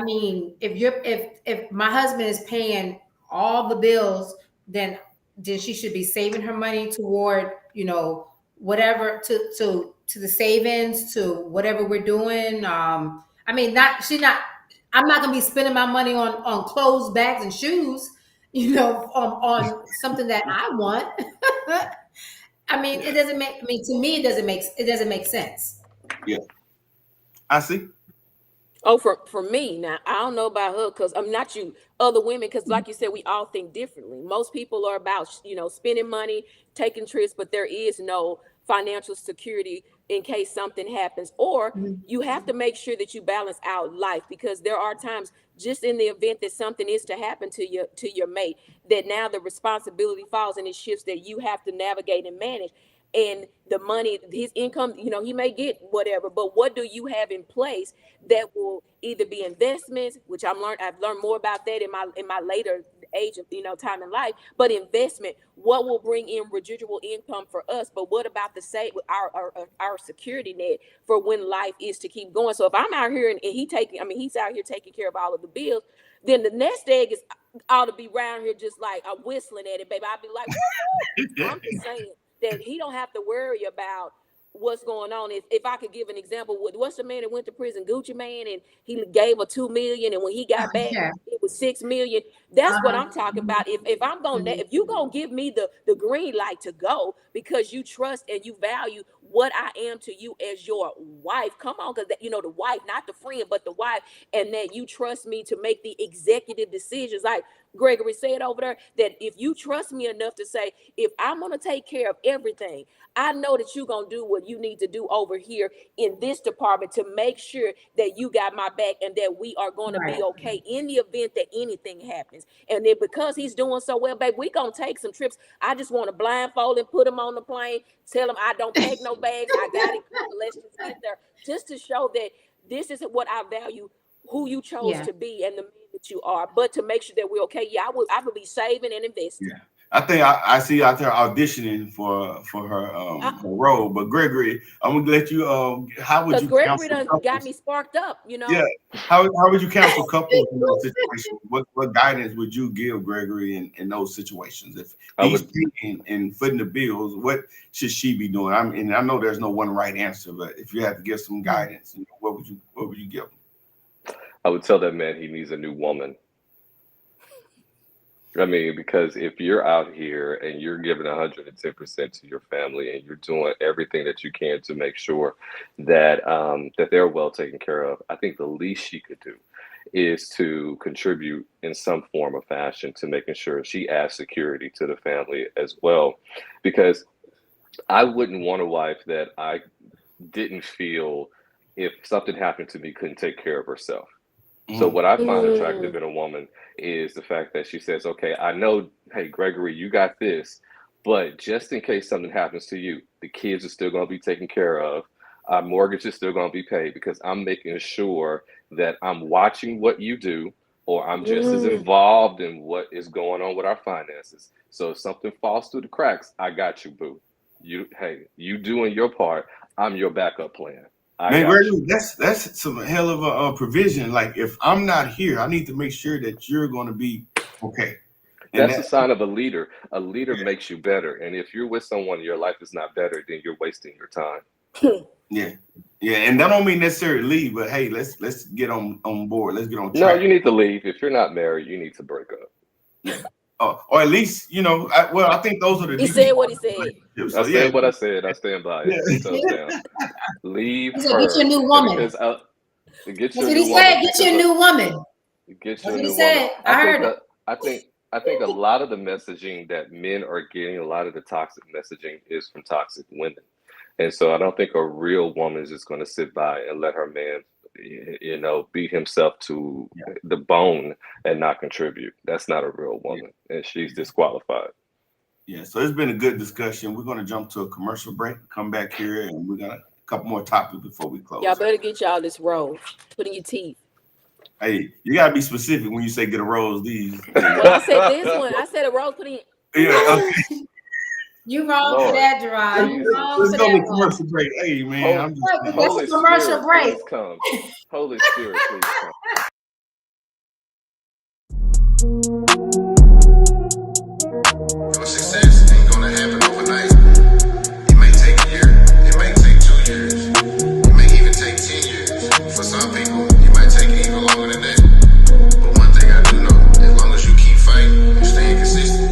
mean, if my husband is paying all the bills, then she should be saving her money toward, you know, whatever, to the savings, to whatever we're doing. I mean, I'm not gonna be spending my money on clothes, bags, and shoes, you know, on something that I want. I mean, it doesn't make. I mean, to me, it doesn't make sense. Yeah, I see. Oh, for me now, I don't know about her because I'm not you, other women, because like you said, we all think differently. Most people are about, you know, spending money, taking trips, but there is no financial security in case something happens. Or you have to make sure that you balance out life, because there are times, just in the event that something is to happen to your mate, that now the responsibility falls and it shifts, that you have to navigate and manage. And the money, his income, you know, he may get whatever, but what do you have in place that will either be investments, which I've learned more about that in my later age of, you know, time in life, but investment, what will bring in residual income for us, but what about the save our security net for when life is to keep going? So if I'm out here and he's out here taking care of all of the bills, then the nest egg is ought to be around here just like I'm whistling at it, baby. I'll be like, woo! I'm just saying that he don't have to worry about what's going on. If I could give an example, what's the man that went to prison, Gucci Mane, and he gave her $2 million, and when he got back, Yeah. it was $6 million. That's what I'm talking about. If you gonna give me the green light to go because you trust and you value what I am to you as your wife, come on, because you know the wife, not the friend, but the wife, and that you trust me to make the executive decisions, like Gregory said over there, that if you trust me enough to say, if I'm gonna take care of everything, I know that you're gonna do what you need to do over here in this department to make sure that you got my back and that we are going to be okay in the event that anything happens. And then because he's doing so well, babe, we gonna take some trips. I just want to blindfold and put him on the plane, tell him I don't pack no bags, I got it, let's just get there, just to show that this is what I value, who you chose Yeah. to be and the man that you are. But to make sure that we're okay, I would be saving and investing. Yeah. I think I see you out there auditioning for her role. But Gregory, I'm gonna let you. How would Because you Gregory counsel done got couples? me sparked up, you know. Yeah. How would you counsel couples in those situations? What guidance would you give Gregory in those situations? If I he's would paying and footing the bills, what should she be doing? And I know there's no one right answer, but if you had to give some guidance, what would you give him? I would tell that man he needs a new woman. I mean, because if you're out here and you're giving 110% to your family and you're doing everything that you can to make sure that that they're well taken care of, I think the least she could do is to contribute in some form or fashion to making sure she adds security to the family as well. Because I wouldn't want a wife that I didn't feel if something happened to me couldn't take care of herself. So what I find attractive in a woman is the fact that she says, okay, I know, hey, Gregory, you got this, but just in case something happens to you, the kids are still going to be taken care of. Our mortgage is still going to be paid because I'm making sure that I'm watching what you do, or I'm just as involved in what is going on with our finances. So if something falls through the cracks, I got you, boo. You doing your part. I'm your backup plan. Man, Gregory, that's some hell of a provision. Like, if I'm not here, I need to make sure that you're going to be okay. And That's a sign of a leader. A leader makes you better. And if you're with someone, your life is not better, then you're wasting your time. Yeah. And that don't mean necessarily leave, but hey, let's get on board. Let's get on No, track. you need to leave. If you're not married, you need to break up. Yeah. Or at least, I think those are the. He said what he said. So, I said what I said. I stand by it. So down. Leave He said, her. get your new woman. Because get That's your what new he said. woman. Get your new woman. Get That's your what he new said. woman. I heard it. I think a lot of the messaging that men are getting, a lot of the toxic messaging is from toxic women. And so I don't think a real woman is just going to sit by and let her man, beat himself to the bone and not contribute. That's not a real woman, and she's disqualified. Yeah, so it's been a good discussion. We're going to jump to a commercial break, come back here, and we got a couple more topics before we close. Y'all better get y'all this rose. Put in your teeth. Hey, you got to be specific when you say get a rose. These. Well, I said this one. I said a rose. Put in. Yeah. Okay. You wrong for that, Gerard. You wrong Let's for go that to commercial break. Hey, man, I'm just. That's a commercial Spirit, break. please come. Holy Spirit, please come. Your success ain't gonna happen overnight. It may take a year, it may take 2 years, it may even take 10 years. For some people, it might take even longer than that. But one thing I do know, as long as you keep fighting and staying consistent,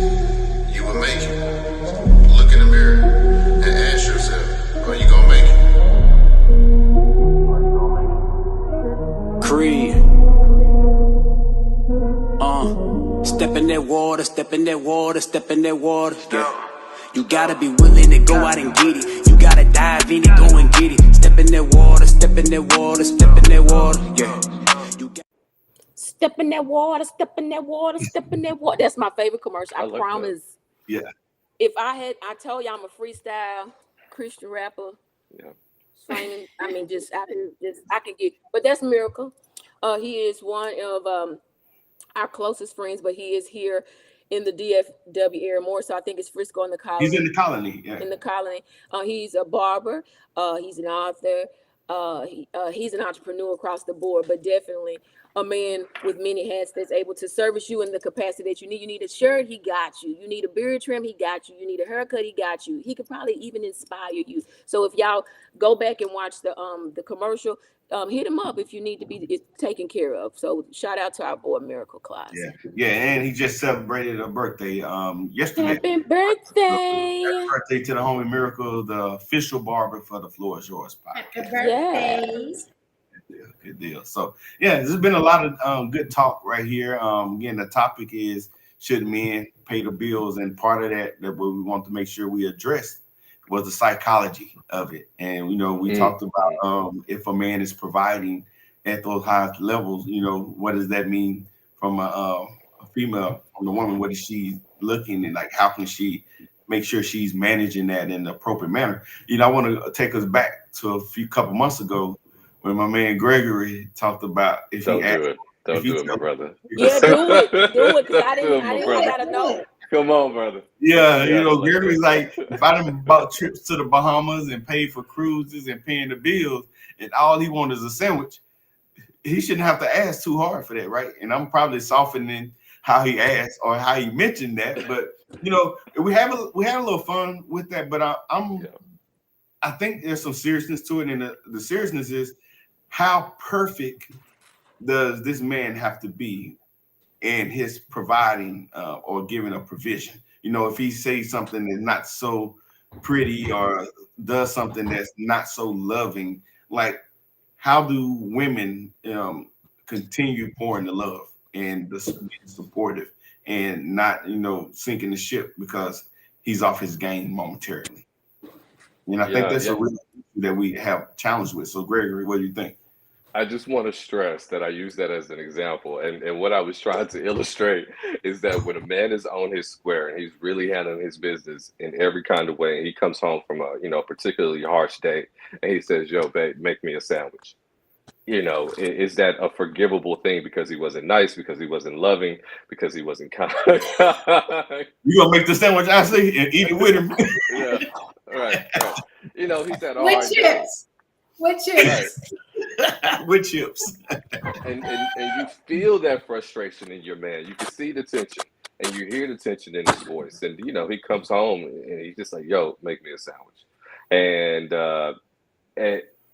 you will make it. Look in the mirror and ask yourself, are you gonna make it? Creed. Step in that water, step in that water, step in that water. Yeah. You gotta be willing to go out and get it. You gotta dive in it, go and get it. Step in that water, step in that water, step in that water. Yeah. Step in that water, step in that water, step in that water. That's my favorite commercial. I like promise. that. Yeah. If I told you I'm a freestyle Christian rapper. Yeah. Singing, I mean, I can get, but that's Miracle. He is one of our closest friends, but he is here in the DFW area more. So I think it's Frisco in the colony. He's in the colony. Yeah. In the colony. He's a barber. He's an author. He's an entrepreneur across the board, but definitely a man with many hats that's able to service you in the capacity that you need. You need a shirt, he got you. You need a beard trim, he got you. You need a haircut, he got you. He could probably even inspire you. So if y'all go back and watch the commercial, hit him up if you need to be taken care of. So shout out to our boy Miracle Claus. Yeah, and he just celebrated a birthday yesterday. Happy birthday! Happy birthday to the homie Miracle, the official barber for the Floor Is Yours podcast. Happy birthday. Good deal. So yeah, there's been a lot of good talk right here. Again, the topic is, should men pay the bills? And part of that what we want to make sure we address was the psychology of it. And we talked about if a man is providing at those high levels, what does that mean from a female, from the woman? What is she looking, and like how can she make sure she's managing that in the appropriate manner? I want to take us back to a couple months ago when my man Gregory talked about if Don't he asked, do it. Don't do it, my brother. Yeah, do it, because I Don't do it, my didn't brother. gotta know. Come on, brother. yeah, Yeah, Gregory's like, if I done bought trips to the Bahamas and paid for cruises and paying the bills, and all he wanted is a sandwich, he shouldn't have to ask too hard for that, right? And I'm probably softening how he asked or how he mentioned that, but we had a little fun with that. But I think there's some seriousness to it, and the seriousness is how perfect does this man have to be in his providing or giving a provision? If he says something that's not so pretty or does something that's not so loving, like how do women continue pouring the love and being supportive and not sinking the ship because he's off his game momentarily? And I think that's a real issue that we have challenged with. So Gregory, what do you think? I just want to stress that I use that as an example. And what I was trying to illustrate is that when a man is on his square and he's really handling his business in every kind of way, and he comes home from a particularly harsh day and he says, yo, babe, make me a sandwich. Is that a forgivable thing because he wasn't nice, because he wasn't loving, because he wasn't kind? You gonna make the sandwich, I see, and eat it with him? Yeah, right. He's had all With chips. With chips. With chips. And you feel that frustration in your man. You can see the tension and you hear the tension in his voice. And he comes home and he's just like, yo, make me a sandwich. And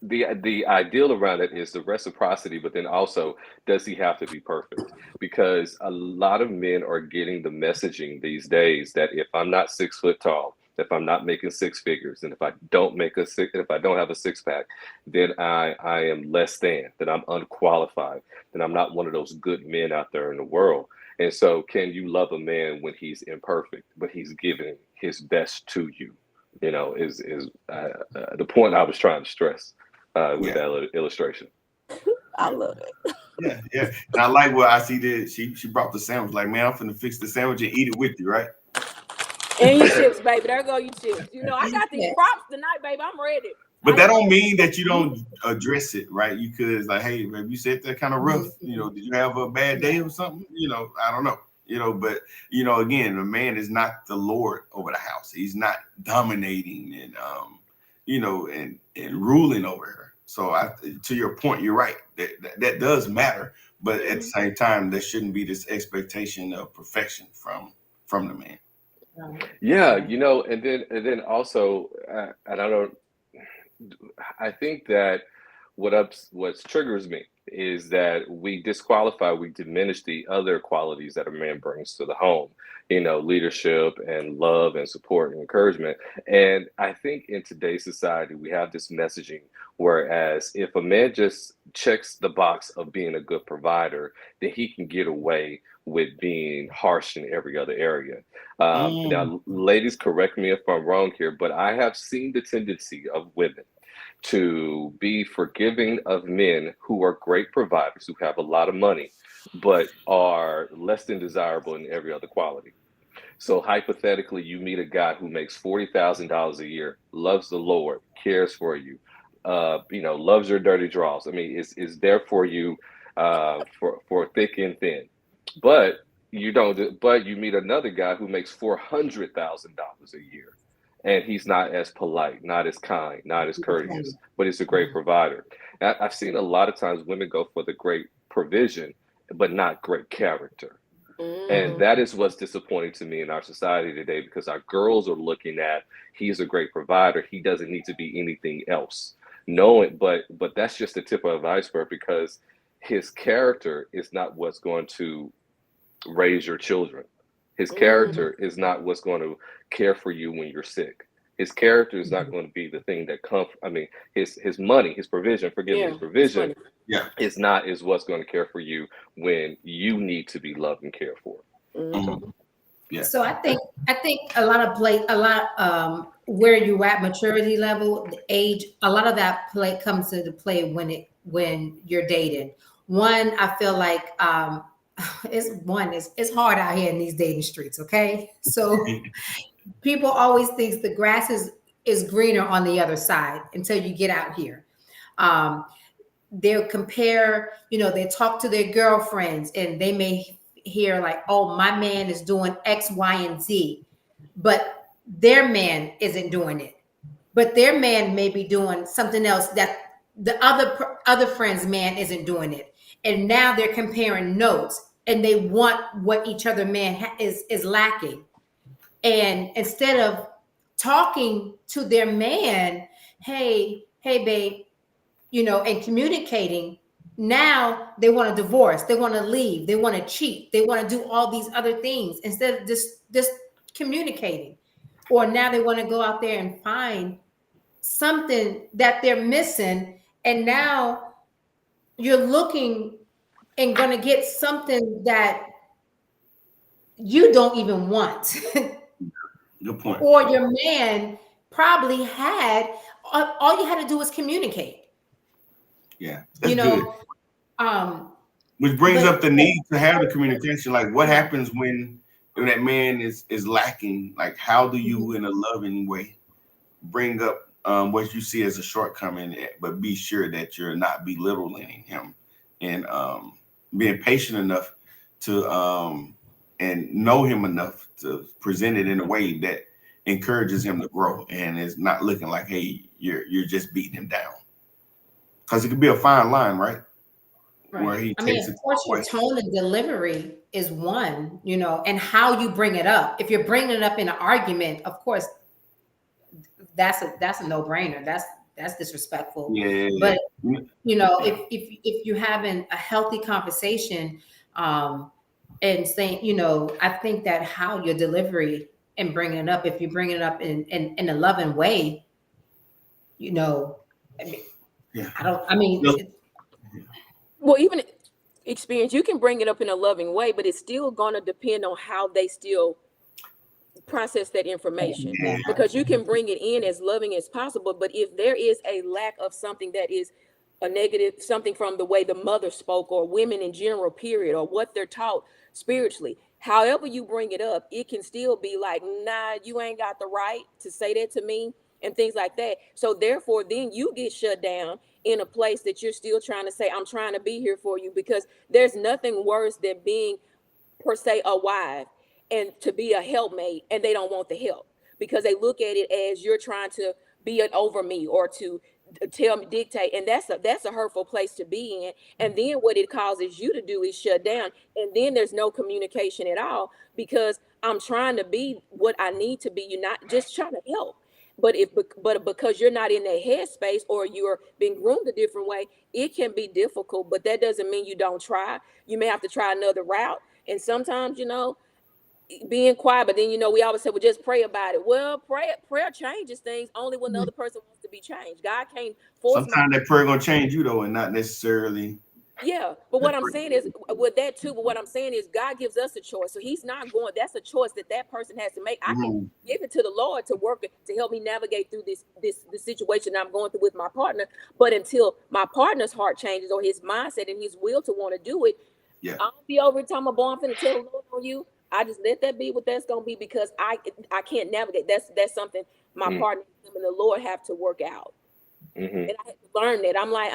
the ideal around it is the reciprocity, but then also, does he have to be perfect? Because a lot of men are getting the messaging these days that if I'm not 6 foot tall, if I'm not making six figures, and if I don't have a six pack, then I am less than, that I'm unqualified, that I'm not one of those good men out there in the world. And so, can you love a man when he's imperfect, but he's giving his best to you? Is the point I was trying to stress with that illustration. I love it. Yeah. And I like what I see did. She brought the sandwich. Like, man, I'm finna fix the sandwich and eat it with you, right? And your chips, baby. There go your chips. I got these props tonight, baby. I'm ready. But that don't mean that you don't address it, right? You could like, hey, baby, you said that kind of rough. Did you have a bad day or something? I don't know. But again, the man is not the Lord over the house. He's not dominating and and ruling over her. So to your point, you're right. That does matter. But at the same time, there shouldn't be this expectation of perfection from the man. Yeah, and then also, and I think that what triggers me is that we diminish the other qualities that a man brings to the home, leadership and love and support and encouragement. And I think in today's society, we have this messaging, whereas if a man just checks the box of being a good provider, then he can get away with being harsh in every other area. Now, ladies, correct me if I'm wrong here, but I have seen the tendency of women to be forgiving of men who are great providers, who have a lot of money, but are less than desirable in every other quality. So hypothetically, you meet a guy who makes $40,000 a year, loves the Lord, cares for you, loves your dirty draws. I mean, is there for you for thick and thin. But you meet another guy who makes $400,000 a year, and he's not as polite, not as kind, not as courteous, but he's a great provider. I've seen a lot of times women go for the great provision, but not great character. And that is what's disappointing to me in our society today, because our girls are looking at, he's a great provider, he doesn't need to be anything else. But that's just the tip of the iceberg, because his character is not what's going to raise your children. His character is not what's going to care for you when you're sick. His character is not going to be the thing that his money, his provision, his provision is what's going to care for you when you need to be loved and cared for. So I think a lot where you're at maturity level, the age, a lot of that comes into play when you're dating. One, I feel like it's hard out here in these dating streets. Okay, so people always think the grass is greener on the other side until you get out here. they'll compare, they talk to their girlfriends and they may hear like, oh, my man is doing X, Y, and Z, but their man isn't doing it. But their man may be doing something else that the other friend's man isn't doing it. And now they're comparing notes and they want what each other man is lacking. And instead of talking to their man, hey, babe, and communicating, now they want to divorce, they want to leave, they want to cheat, they want to do all these other things instead of just communicating. Or now they want to go out there and find something that they're missing, and now you're looking and going to get something that you don't even want. Good point. Or your man probably had, all you had to do was communicate. Yeah, that's good. Which brings but- up the need to have the communication. Like, what happens when that man is lacking? Like, how do you, in a loving way, bring up what you see as a shortcoming, but be sure that you're not belittling him, and being patient enough to and know him enough to present it in a way that encourages him to grow, and is not looking like, hey, you're just beating him down. Because it could be a fine line, right? Where he takes of course, your tone and delivery is one, and how you bring it up. If you're bringing it up in an argument, of course, that's a no-brainer. That's disrespectful. Yeah. But if you're having a healthy conversation, and saying, I think that how your delivery and bringing it up, if you bring it up in a loving way, Well, even experience, you can bring it up in a loving way, but it's still going to depend on how they still process that information. Yeah. Because you can bring it in as loving as possible, but if there is a lack of something that is a negative, something from the way the mother spoke, or women in general, period, or what they're taught spiritually, however you bring it up, it can still be like, nah, you ain't got the right to say that to me, and things like that. So therefore, then you get shut down in a place that you're still trying to say, I'm trying to be here for you, because there's nothing worse than being, per se, a wife and to be a helpmate, and they don't want the help because they look at it as you're trying to be an over me or to tell me, dictate, and that's a hurtful place to be in. And then what it causes you to do is shut down, and then there's no communication at all, because I'm trying to be what I need to be. You're not just trying to help. But because you're not in that headspace, or you're being groomed a different way, it can be difficult. But that doesn't mean you don't try. You may have to try another route. And sometimes, being quiet, but then we always say, well, just pray about it. Well, prayer changes things only when the other person wants to be changed. God can't force. Sometimes that prayer gonna change you though, and not necessarily. Yeah, but what I'm saying is with that too. But what I'm saying is God gives us a choice, so He's not going. That's a choice that person has to make. I can give it to the Lord to work to help me navigate through this situation I'm going through with my partner. But until my partner's heart changes, or his mindset and his will to want to do it, I'll be over here talking about, boy, I'm finna tell the Lord on you. I just let that be what that's gonna be, because I can't navigate. That's something my partner and the Lord have to work out. And I had to learn that. I'm like,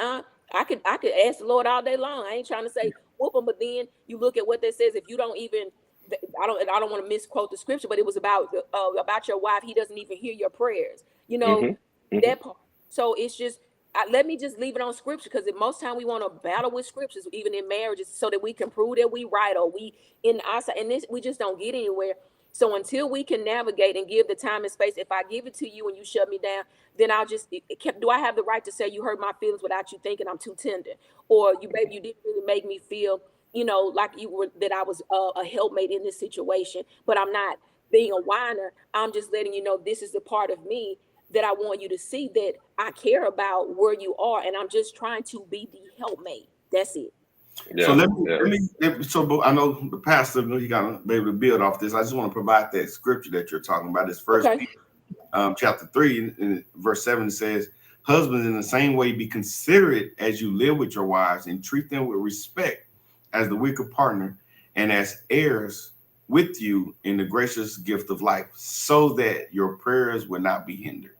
I could ask the Lord all day long. I ain't trying to say whoop him, but then you look at what that says. If you don't even, I don't want to misquote the scripture, but it was about your wife. He doesn't even hear your prayers. That part. So it's just, let me just leave it on scripture, because most time we want to battle with scriptures, even in marriages, so that we can prove that we right, or we in our side, and this we just don't get anywhere. So until we can navigate and give the time and space, if I give it to you and you shut me down, then I'll just, do I have the right to say you hurt my feelings without you thinking I'm too tender? Or you didn't really make me feel, like that I was a helpmate in this situation, but I'm not being a whiner. I'm just letting you know this is the part of me that I want you to see, that I care about where you are, and I'm just trying to be the helpmate. That's it. Yeah, so let me. So I know the pastor, you gotta be able to build off this. I just want to provide that scripture that you're talking about. This First Peter, chapter 3, in verse 7 says, "Husbands, in the same way, be considerate as you live with your wives, and treat them with respect as the weaker partner, and as heirs with you in the gracious gift of life, so that your prayers will not be hindered."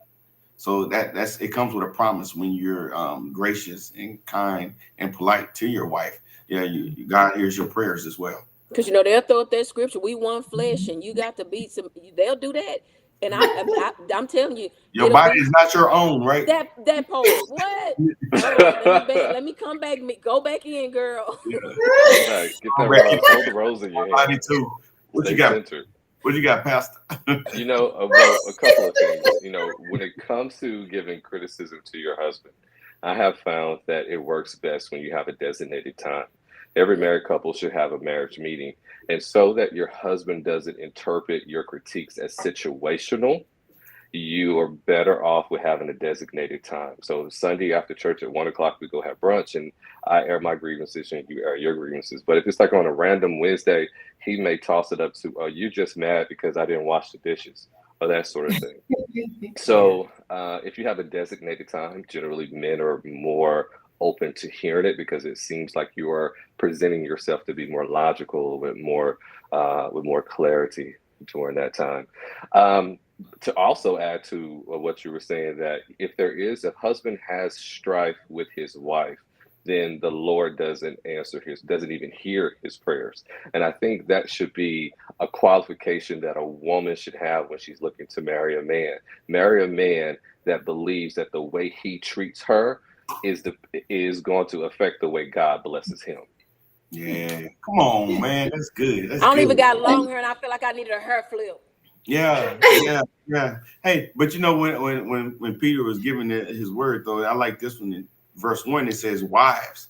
So that's it comes with a promise when you're gracious and kind and polite to your wife. Yeah, God hears your prayers as well. Because they'll throw up that scripture, we one flesh, and you got to be some. They'll do that, and I'm telling you, Your it'll body be is not your own, right? that part. What? Hold on, let me come back. Go back in, girl. Get that hold the rose in your hand. Body too. What Stay you got? centered. What you got, Pastor? Well, a couple of things. When it comes to giving criticism to your husband, I have found that it works best when you have a designated time. Every married couple should have a marriage meeting. And so that your husband doesn't interpret your critiques as situational, you are better off with having a designated time. So Sunday after church at 1:00, we go have brunch, and I air my grievances and you air your grievances. But if it's like on a random Wednesday, he may toss it up to, "Oh, you just mad because I didn't wash the dishes," or that sort of thing. So if you have a designated time, generally men are more open to hearing it because it seems like you are presenting yourself to be more logical with more clarity during that time. To also add to what you were saying, that if husband has strife with his wife, then the Lord doesn't even hear his prayers. And I think that should be a qualification that a woman should have when she's looking to marry a man. Marry a man that believes that the way he treats her is going to affect the way God blesses him. Yeah, come on, man, that's good. That's I don't good. even got long hair, and I feel like I needed a hair flip. Yeah. Hey, but when Peter was giving his word, though, I like this one in verse 1. It says, "Wives,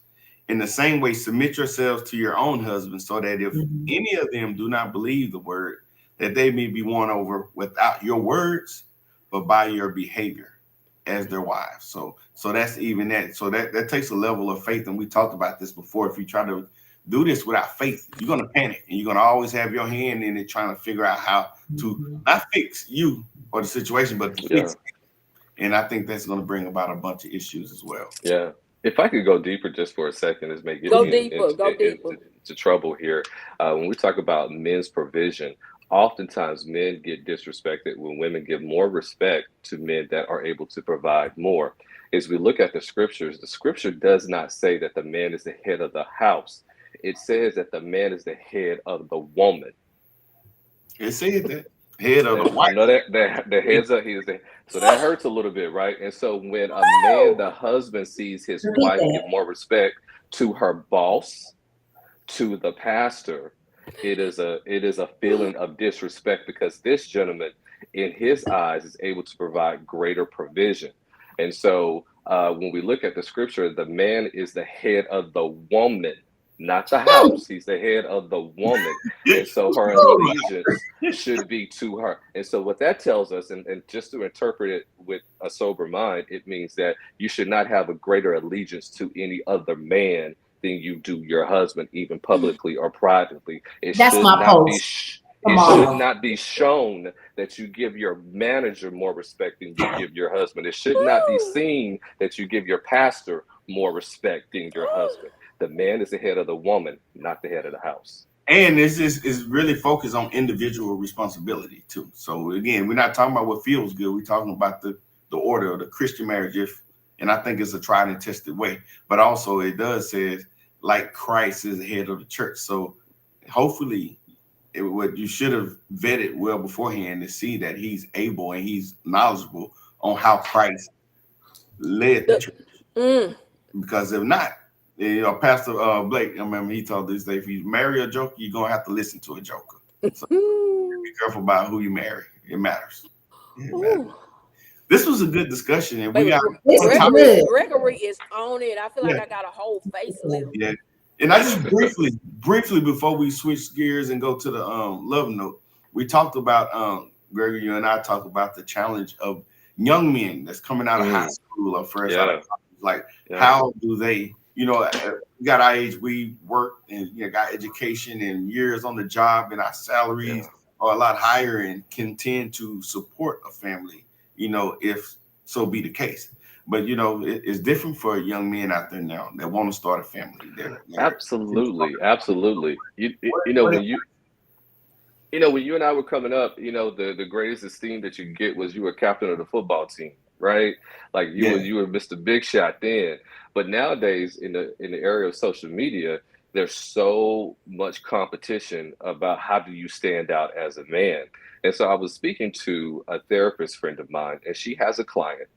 in the same way, submit yourselves to your own husbands, so that if any of them do not believe the word, that they may be won over without your words, but by your behavior as their wives." So that's even that. So that takes a level of faith, and we talked about this before. If you try to do this without faith, you're going to panic, and you're going to always have your hand in it trying to figure out how to not fix you or the situation, but to fix it. And I think that's going to bring about a bunch of issues as well. Yeah. If I could go deeper just for a second, this may get Go me deeper. into trouble here. When we talk about men's provision, oftentimes men get disrespected when women give more respect to men that are able to provide more. As we look at the scripture does not say that the man is the head of the house. It says that the man is the head of the woman. It said that head of the wife. I know that the heads up, so that hurts a little bit, right? And so when a man, the husband, sees his wife give more respect to her boss, to the pastor, it is a feeling of disrespect, because this gentleman, in his eyes, is able to provide greater provision. And so when we look at the scripture, the man is the head of the woman, not the house. He's the head of the woman. And so her allegiance should be to her. And so what that tells us, and just to interpret it with a sober mind, it means that you should not have a greater allegiance to any other man than you do your husband, even publicly or privately. That's my post. It should not be shown that you give your manager more respect than you give your husband. It should not be seen that you give your pastor more respect than your husband. The man is the head of the woman, not the head of the house. And this is really focused on individual responsibility too. So again, we're not talking about what feels good. We're talking about the order of the Christian marriage. And I think it's a tried and tested way. But also it does say, like Christ is the head of the church. So hopefully what you should have vetted well beforehand to see that he's able and he's knowledgeable on how Christ led the church. Because if not, Pastor Blake, I remember he told this, if you marry a joker, you're gonna have to listen to a joker. So be careful about who you marry. It matters. This was a good discussion, and we got Gregory is on it. I feel like I got a whole facelift. Yeah. And I just briefly before we switch gears and go to the love note, we talked about Gregory, you and I talked about the challenge of young men that's coming out of high school or fresh out of college. Like, how do they, we got our age, we worked and got education and years on the job, and our salaries are a lot higher and can tend to support a family, if so be the case. But it's different for young men out there now that want to start a family. Absolutely. When you and I were coming up, the greatest esteem that you could get was you were captain of the football team. right? Like Yeah. you were Mr. Big Shot then. But nowadays in the area of social media, there's so much competition about how do you stand out as a man. And so I was speaking to a therapist friend of mine, and she has a client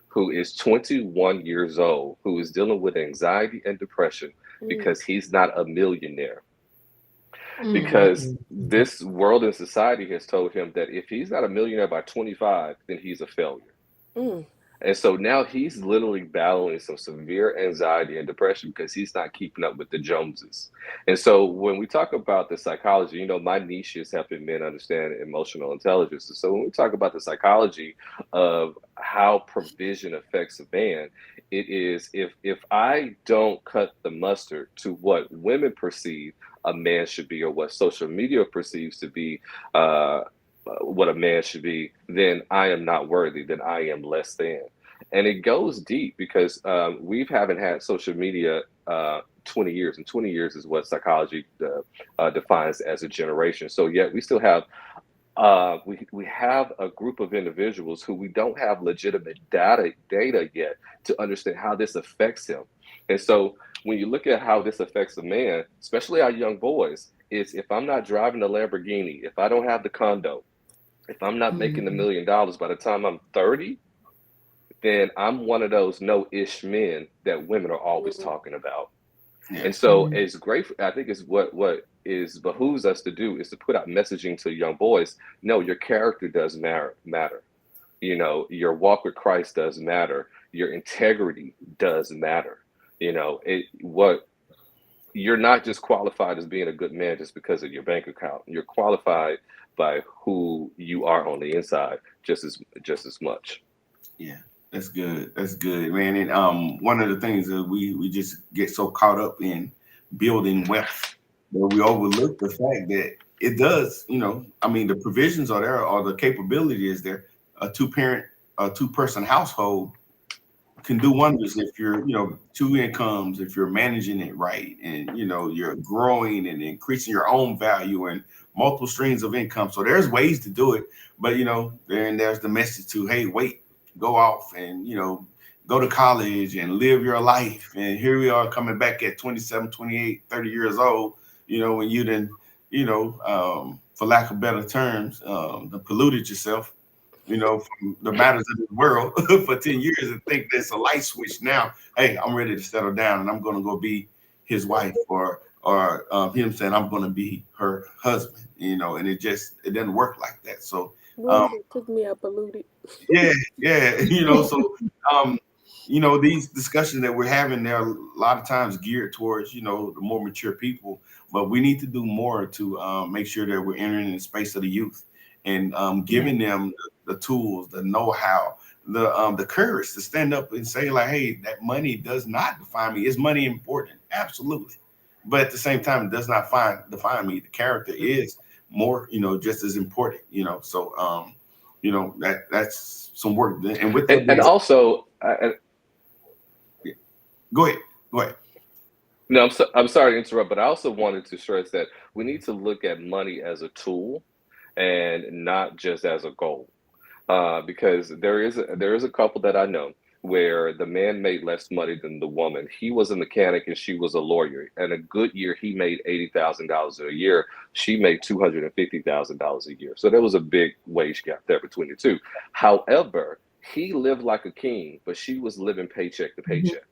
who is 21 years old, who is dealing with anxiety and depression Mm, because he's not a millionaire. Mm. Because this world and society has told him that if he's not a millionaire by 25, then he's a failure. mm, And so now he's literally battling some severe anxiety and depression because he's not keeping up with the Joneses. And so when we talk about the psychology, my niche is helping men understand emotional intelligence. And so when we talk about the psychology of how provision affects a man, it is if I don't cut the mustard to what women perceive a man should be or what social media perceives to be uh, what a man should be, then I am not worthy, then I am less than. And it goes deep because we haven't had social media 20 years, and 20 years is what psychology defines as a generation. So yet we still have we have a group of individuals who we don't have legitimate data yet to understand how this affects him. And so when you look at how this affects a man, especially our young boys, is if I'm not driving the Lamborghini, if I don't have the condo, if I'm not making the $1 million by the time I'm 30, then I'm one of those no-ish men that women are always mhm. talking about. Yeah. And so it's great. I think it's what is behooves us to do is to put out messaging to young boys. No, your character does matter. Your walk with Christ does matter. Your integrity does matter. What you're not just qualified as being a good man just because of your bank account. You're qualified by who you are on the inside just as much. Yeah, that's good. That's good, man. And one of the things that we just get so caught up in building wealth that we overlook the fact that it does. I mean, the provisions are there, or the capability is there. A two-person household can do wonders if you're, two incomes, if you're managing it right, and you're growing and increasing your own value and multiple streams of income. So there's ways to do it, but then there's the message to, hey, wait, go off and go to college and live your life. And here we are coming back at 27, 28, 30 years old, when you didn't, for lack of better terms, polluted yourself from the matters of the world for 10 years and think there's a light switch now. Hey, I'm ready to settle down and I'm going to go be his wife or him saying I'm going to be her husband, and it doesn't work like that. So, It took me a polluted. yeah. So, these discussions that we're having, they're a lot of times geared towards, the more mature people, but we need to do more to make sure that we're entering the space of the youth and giving them the tools, the know-how, the courage to stand up and say, like, hey, that money does not define me. Is money important? Absolutely. But at the same time, it does not define me. The character is more, just as important, So, that's some work. And with that And also, go ahead. no, I'm sorry to interrupt, but I also wanted to stress that we need to look at money as a tool and not just as a goal. Because there is a couple that I know where the man made less money than the woman. He was a mechanic and she was a lawyer. And a good year, he made $80,000 a year. She made $250,000 a year. So there was a big wage gap there between the two. However, he lived like a king, but she was living paycheck to paycheck.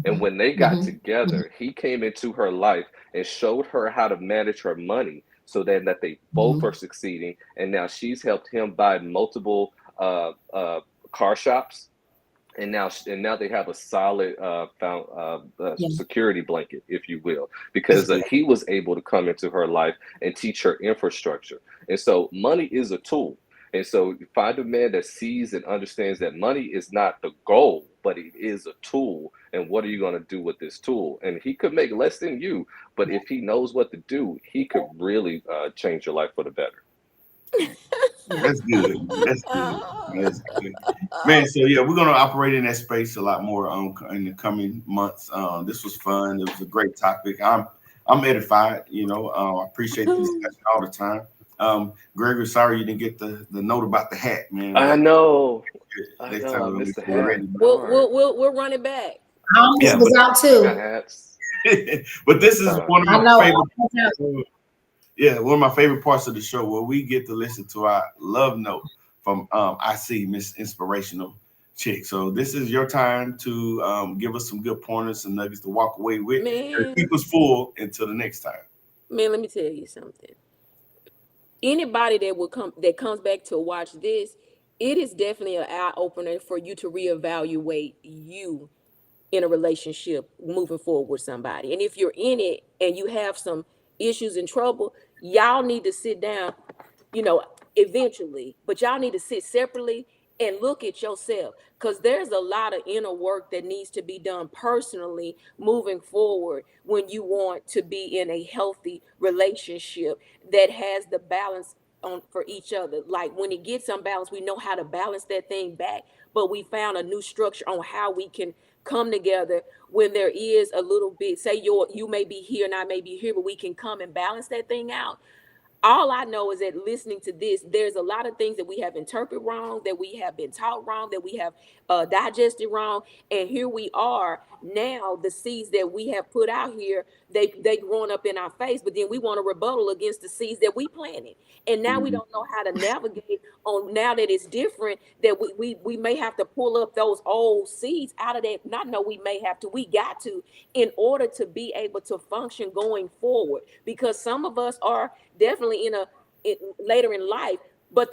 And when they got together, he came into her life and showed her how to manage her money so that they both are succeeding. And now she's helped him buy multiple car shops. And now they have a solid security blanket, if you will, because he was able to come into her life and teach her infrastructure. And so money is a tool. And so find a man that sees and understands that money is not the goal, but it is a tool. And what are you going to do with this tool? And he could make less than you, but if he knows what to do, he could really change your life for the better. That's good. That's good. Man, so yeah, we're gonna operate in that space a lot more in the coming months. This was fun. It was a great topic. I'm edified. I appreciate the discussion all the time. Gregory, sorry you didn't get the note about the hat, man. I know. Next I time we'll missed the be ready. hat. We'll run it back. I almost Yeah, was out Got too. hats. But this is one of I my know. favorite. Yeah, one of my favorite parts of the show where we get to listen to our love note from I see Miss Inspirational Chick. So this is your time to give us some good pointers and nuggets to walk away with and Man, keep us full until the next time. man, let me tell you something. Anybody that comes back to watch this, it is definitely an eye opener for you to reevaluate you in a relationship moving forward with somebody. And if you're in it and you have some issues and trouble, y'all need to sit down, you know, eventually, but y'all need to sit separately and look at yourself, because there's a lot of inner work that needs to be done personally moving forward when you want to be in a healthy relationship that has the balance on for each other. Like when it gets unbalanced, we know how to balance that thing back, but we found a new structure on how we can come together when there is a little bit, say you may be here and I may be here, but we can come and balance that thing out. All I know is that listening to this, there's a lot of things that we have interpreted wrong, that we have been taught wrong, that we have digested wrong, and here we are now. The seeds that we have put out here, they growing up in our face, but then we want to rebuttal against the seeds that we planted, and now we don't know how to navigate on. Now that it's different, that we may have to pull up those old seeds out of that. Not know we may have to, we got to, in order to be able to function going forward, because some of us are definitely later in life, but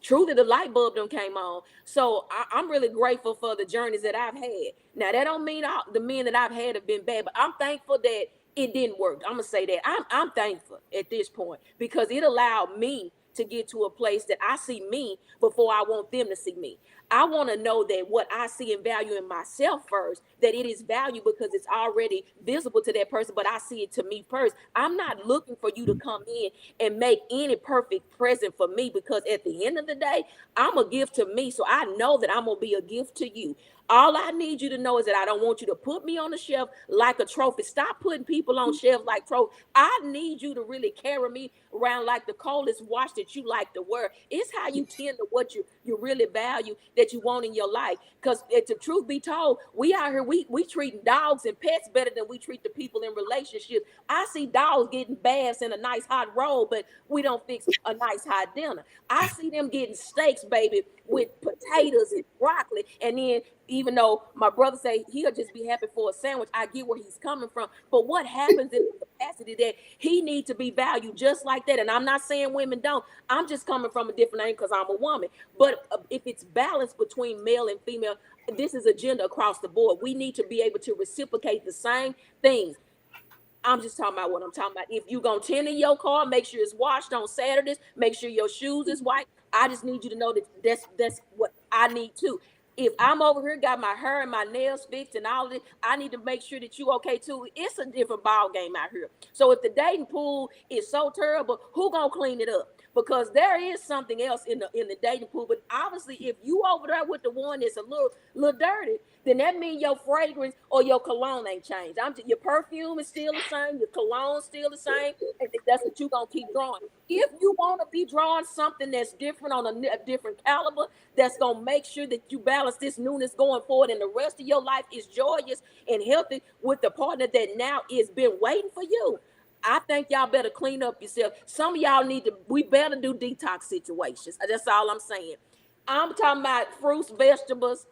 truly the light bulb done came on. So I'm really grateful for the journeys that I've had. Now that don't mean the men that I've had have been bad, but I'm thankful that it didn't work. I'm gonna say that I'm thankful at this point, because it allowed me to get to a place that I see me before I want them to see me. I want to know that what I see and value in myself first, that it is value because it's already visible to that person, but I see it to me first. I'm not looking for you to come in and make any perfect present for me, because at the end of the day, I'm a gift to me. So I know that I'm going to be a gift to you. All I need you to know is that I don't want you to put me on the shelf like a trophy. Stop putting people on shelves like trophies. I need you to really carry me around like the coldest watch that you like to wear. It's how you tend to what you really value, that you want in your life. Because the truth be told, we out here, we treating dogs and pets better than we treat the people in relationships. I see dogs getting baths in a nice hot roll, but we don't fix a nice hot dinner. I see them getting steaks, baby, with potatoes and broccoli, and then even though my brother say he'll just be happy for a sandwich, I get where he's coming from. But what happens in the capacity that he needs to be valued just like that? And I'm not saying women don't. I'm just coming from a different angle because I'm a woman. But if it's balanced between male and female, this is a gender across the board. We need to be able to reciprocate the same things. I'm just talking about what I'm talking about. If you're going to tend to your car, make sure it's washed on Saturdays. Make sure your shoes is white. I just need you to know that that's what I need too. If I'm over here, got my hair and my nails fixed and all this, I need to make sure that you okay too. It's a different ball game out here. So if the dating pool is so terrible, who gonna clean it up? Because there is something else in the dating pool. But obviously, if you over there with the one that's a little dirty, then that means your fragrance or your cologne ain't changed. Your perfume is still the same, your cologne still the same, and that's what you gonna keep drawing. If you want to be drawing something that's different on a different caliber, that's gonna make sure that you balance this newness going forward, and the rest of your life is joyous and healthy with the partner that now is been waiting for you. I think y'all better clean up yourself. Some of y'all we better do detox situations. That's all I'm saying. I'm talking about fruits, vegetables,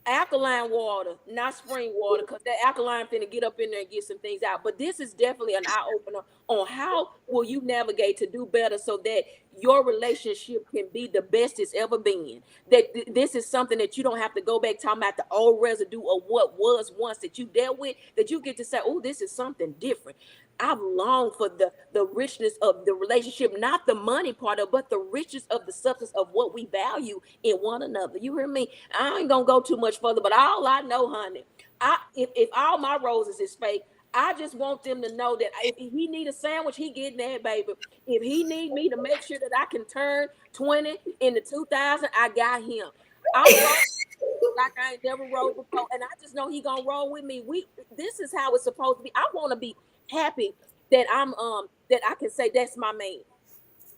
alkaline water, not spring water, because that alkaline finna get up in there and get some things out. But this is definitely an eye opener on how will you navigate to do better so that your relationship can be the best it's ever been. That this is something that you don't have to go back talking about the old residue of what was once that you dealt with, that you get to say, oh, this is something different. I've longed for the richness of the relationship, not the money part of, but the richness of the substance of what we value in one another. You hear me? I ain't gonna go too much further, but all I know, honey, if all my roses is fake, I just want them to know that if he need a sandwich, he getting that, baby. If he need me to make sure that I can turn 20 into 2000, I got him. I'm rolling like I ain't never rolled before, and I just know he gonna roll with me. This is how it's supposed to be. I want to be happy that that I can say that's my man.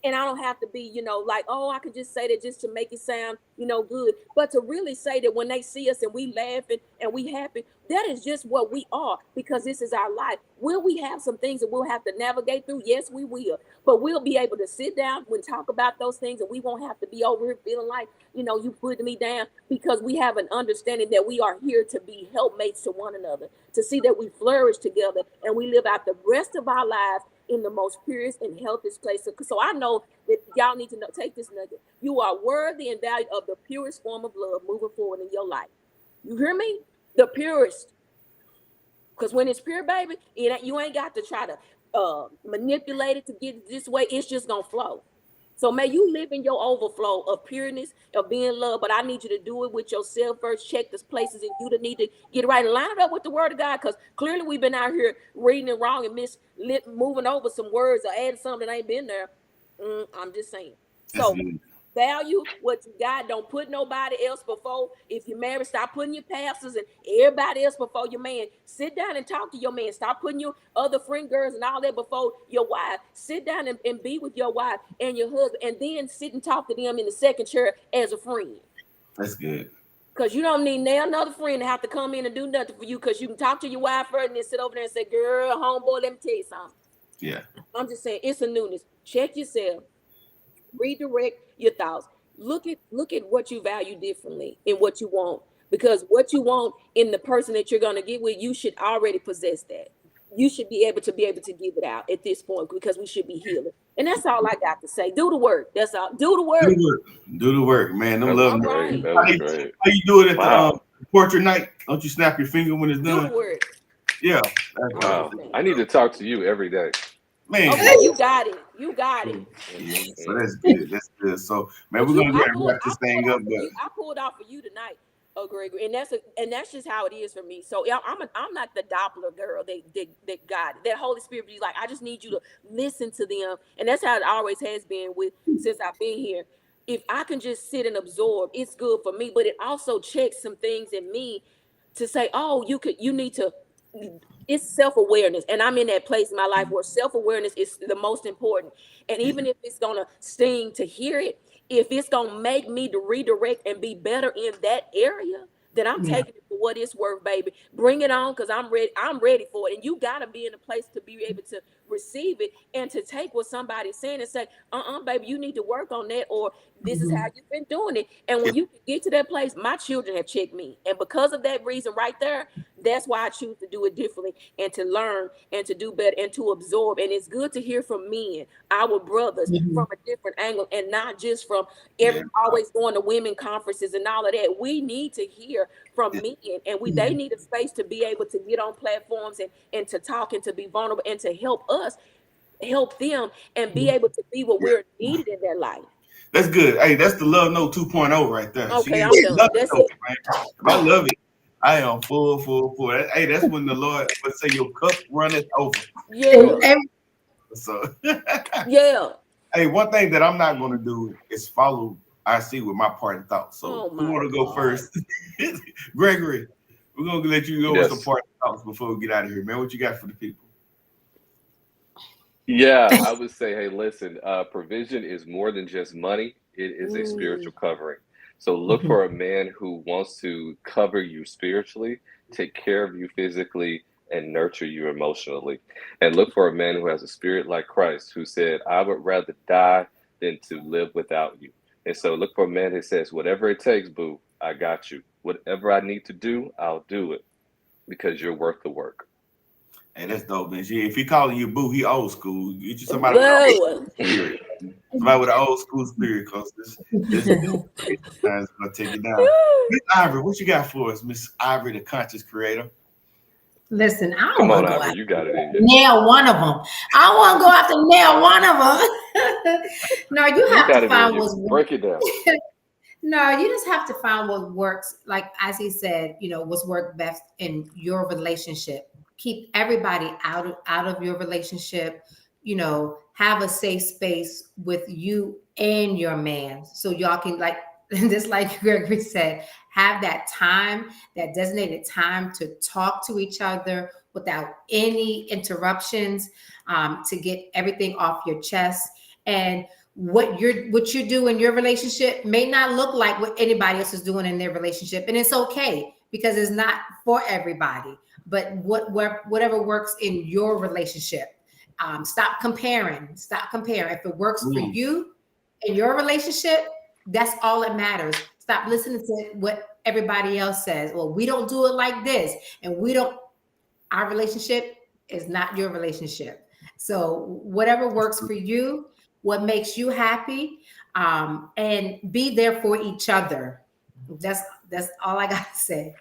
And I don't have to be, like, oh, I can just say that just to make it sound, good. But to really say that when they see us and we laughing and we happy, that is just what we are, because this is our life. Will we have some things that we'll have to navigate through? Yes, we will. But we'll be able to sit down and talk about those things, and we won't have to be over here feeling like, you put me down, because we have an understanding that we are here to be helpmates to one another, to see that we flourish together and we live out the rest of our lives in the most purest and healthiest place. So I know that y'all need to take this nugget. You are worthy and valued of the purest form of love moving forward in your life. You hear me? The purest. Because when it's pure, baby, you ain't got to try to manipulate it to get it this way. It's just going to flow. So may you live in your overflow of pureness, of being loved, but I need you to do it with yourself first. Check the places in you that need to get right and line it up with the word of God, because clearly we've been out here reading it wrong and moving over some words or adding something that ain't been there. I'm just saying. So value what you got. Don't put nobody else before. If you're married, stop putting your pastors and everybody else before your man. Sit down and talk to your man. Stop putting your other friend girls and all that before your wife. Sit down and be with your wife and your husband, and then sit and talk to them in the second chair as a friend. That's good. Because you don't need another friend to have to come in and do nothing for you, because you can talk to your wife first and then sit over there and say, girl, homeboy, let me tell you something. Yeah. I'm just saying, it's a newness. Check yourself. Redirect your thoughts. Look at what you value differently and what you want, because what you want in the person that you're going to get with, you should already possess that. You should be able to give it out at this point, because we should be healing. And that's all I got to say. Do the work. That's all. Do the work. Do the work, man. Don't love me. Right. That was great. How you do it at the portrait night? Don't you snap your finger when it's done? Do the work. Yeah. Wow. I need to talk to you every day. Man. Okay, you got it. You got it. So that's good. That's good. So, man, we're gonna wrap this thing up. But I pulled off for you tonight, Gregory, and that's just how it is for me. So I'm not the Doppler girl that God, that Holy Spirit be like, I just need you to listen to them, and that's how it always has been since I've been here. If I can just sit and absorb, it's good for me. But it also checks some things in me to say, oh, you need to. It's self-awareness, and I'm in that place in my life where self-awareness is the most important. And even if it's gonna sting to hear it, if it's gonna make me to redirect and be better in that area, then I'm taking it for what it's worth, baby. Bring it on, because I'm ready for it. And you gotta be in a place to be able to receive it and to take what somebody's saying and say, baby, you need to work on that, or this is how you've been doing it. And when you get to that place, my children have checked me. And because of that reason right there, that's why I choose to do it differently, and to learn and to do better and to absorb. And it's good to hear from men, our brothers, from a different angle, and not just from always going to women conferences and all of that. We need to hear from men, and they need a space to be able to get on platforms and to talk and to be vulnerable and to help us help them and be able to be what we're needed in their life. that's good. Hey, that's the Love Note 2.0 right there. Okay, I'm done. That's it. I love it. I am full. Hey, that's when the Lord would say your cup runneth over. Yeah. So Yeah. hey, one thing that I'm not going to do is follow IC with my parting thoughts. So who want to go first? Gregory, we're going to let you go with some parting thoughts before we get out of here, man. What you got for the people? Yeah, I would say, hey, listen, provision is more than just money. It is a spiritual covering. So look for a man who wants to cover you spiritually, take care of you physically, and nurture you emotionally. And look for a man who has a spirit like Christ, who said, I would rather die than to live without you. And so look for a man that says, whatever it takes, boo, I got you. Whatever I need to do, I'll do it, because you're worth the work. Hey, that's dope, man. If he calling you boo, he old school. Get you somebody with an old spirit. Somebody with an old school spirit, because this is gonna take you down. Miss Ivory, what you got for us, Miss Ivory, the conscious creator? Listen, I don't Come want on, to go Ivory, after you got it in you. nail one of them. I don't want to go after nail one of them. No, you have to find what's break it down. No, you just have to find what works. Like as he said, what's worked best in your relationship. Keep everybody out of your relationship. Have a safe space with you and your man, so y'all can, just like Gregory said, have that time, that designated time to talk to each other without any interruptions, to get everything off your chest. And what you do in your relationship may not look like what anybody else is doing in their relationship, and it's okay because it's not for everybody. But whatever works in your relationship, stop comparing. If it works for you in your relationship, that's all that matters. Stop listening to what everybody else says. Well, we don't do it like this, and our relationship is not your relationship. So whatever works for you, what makes you happy, and be there for each other. That's all I gotta say.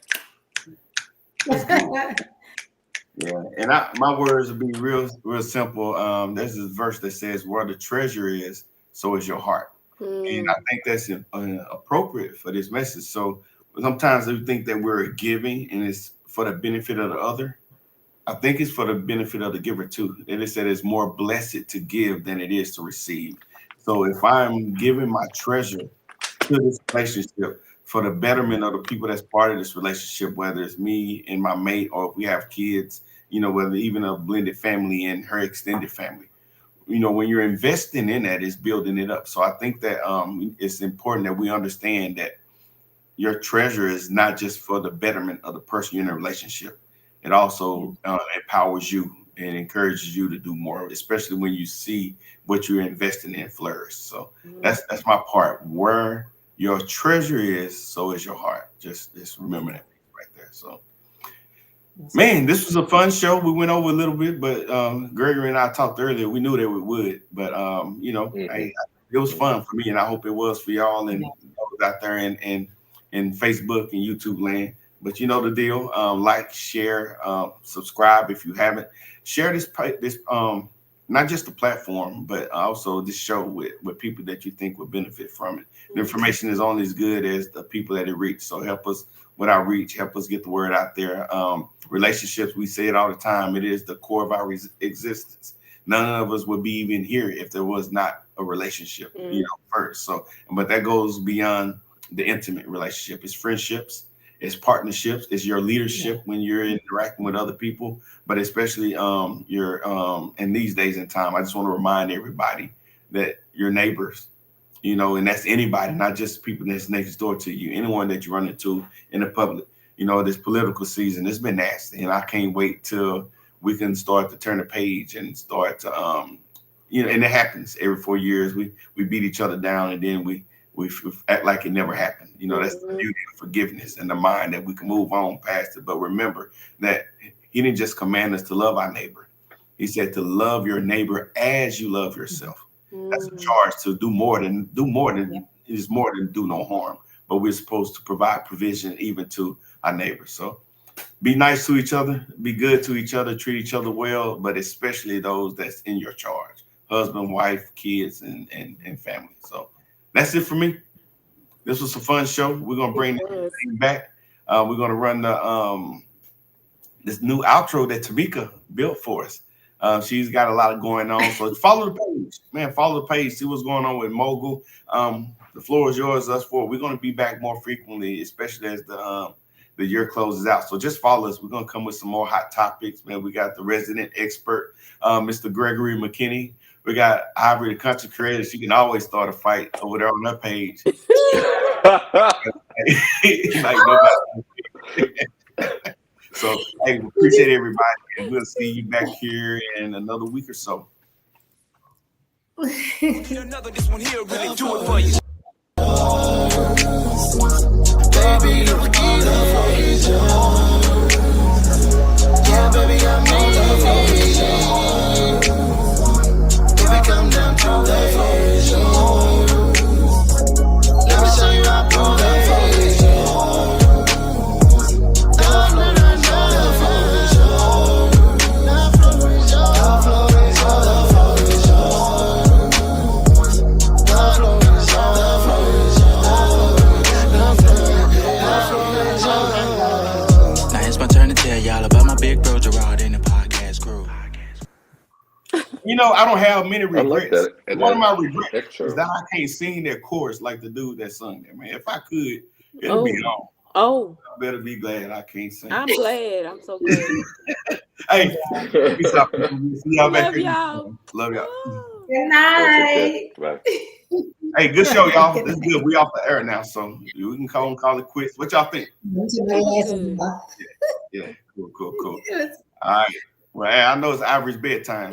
Yeah, and my words will be real simple. There's this verse that says, "Where the treasure is, so is your heart," and I think that's appropriate for this message. So sometimes we think that we're giving and it's for the benefit of the other. I think it's for the benefit of the giver too. And it said it's more blessed to give than it is to receive. So if I'm giving my treasure to this relationship for the betterment of the people that's part of this relationship, whether it's me and my mate, or if we have kids, whether even a blended family and her extended family, when you're investing in that, it's building it up. So I think that it's important that we understand that your treasure is not just for the betterment of the person you're in a relationship. It also empowers you and encourages you to do more, especially when you see what you're investing in flourish. So that's my part. Where your treasure is, so is your heart. Just remember that right there. So, man, this was a fun show. We went over a little bit, but Gregory and I talked earlier. We knew that we would, but it was fun for me, and I hope it was for y'all and those out there in Facebook and YouTube land. But you know the deal. Like, share, subscribe if you haven't. Share this not just the platform, but also this show with people that you think would benefit from it. The information is only as good as the people that it reaches. So help us with our reach. Help us get the word out there. Relationships, we say it all the time. It is the core of our existence. None of us would be even here if there was not a relationship, first. So, but that goes beyond the intimate relationship. It's friendships. It's partnerships. It's your leadership when you're interacting with other people, but especially in these days and time, I just want to remind everybody that your neighbors, and that's anybody, not just people that's next door to you, anyone that you run into in the public. This political season, it's been nasty, and I can't wait till we can start to turn the page and start to, and it happens every 4 years. We beat each other down, and then we act like it never happened. That's the beauty of forgiveness and the mind that we can move on past it. But remember that he didn't just command us to love our neighbor. He said to love your neighbor as you love yourself. That's a charge to do more than do no harm. But we're supposed to provide provision even to our neighbors. So be nice to each other, be good to each other, treat each other well, but especially those that's in your charge, husband, wife, kids, and family. So that's it for me. This was a fun show. We're gonna bring this thing back. We're gonna run the this new outro that Tamika built for us. She's got a lot going on. So follow the page, man. Follow the page. See what's going on with Mogul. The floor is yours. Us for. We're gonna be back more frequently, especially as the year closes out. So just follow us. We're gonna come with some more hot topics, man. We got the resident expert, Mr. Gregory McKinney. We got Ivory, the country creator. She can always start a fight over there on her page. Like nobody. So, hey, we appreciate everybody, and we'll see you back here in another week or so. Another, this one here really do it for you. Baby, the key is yours. Yeah, baby, I'm if it come down to that, let me show you how to play. Now it's my turn to tell y'all about my big bro Gerard in the podcast crew. I don't have many regrets. Like One of my regrets is that I can't sing that chorus like the dude that sung that, man. If I could, it'd be on. Oh, I better be glad I can't sing. I'm glad. I'm so glad. Hey, peace out. See y'all back Love here. y'all. Love y'all. Oh. Good night. Right. Hey, good show, y'all. This is good. We off the air now, so we can call it quits. What y'all think? Yeah, cool. All right. Well, I know it's average bedtime.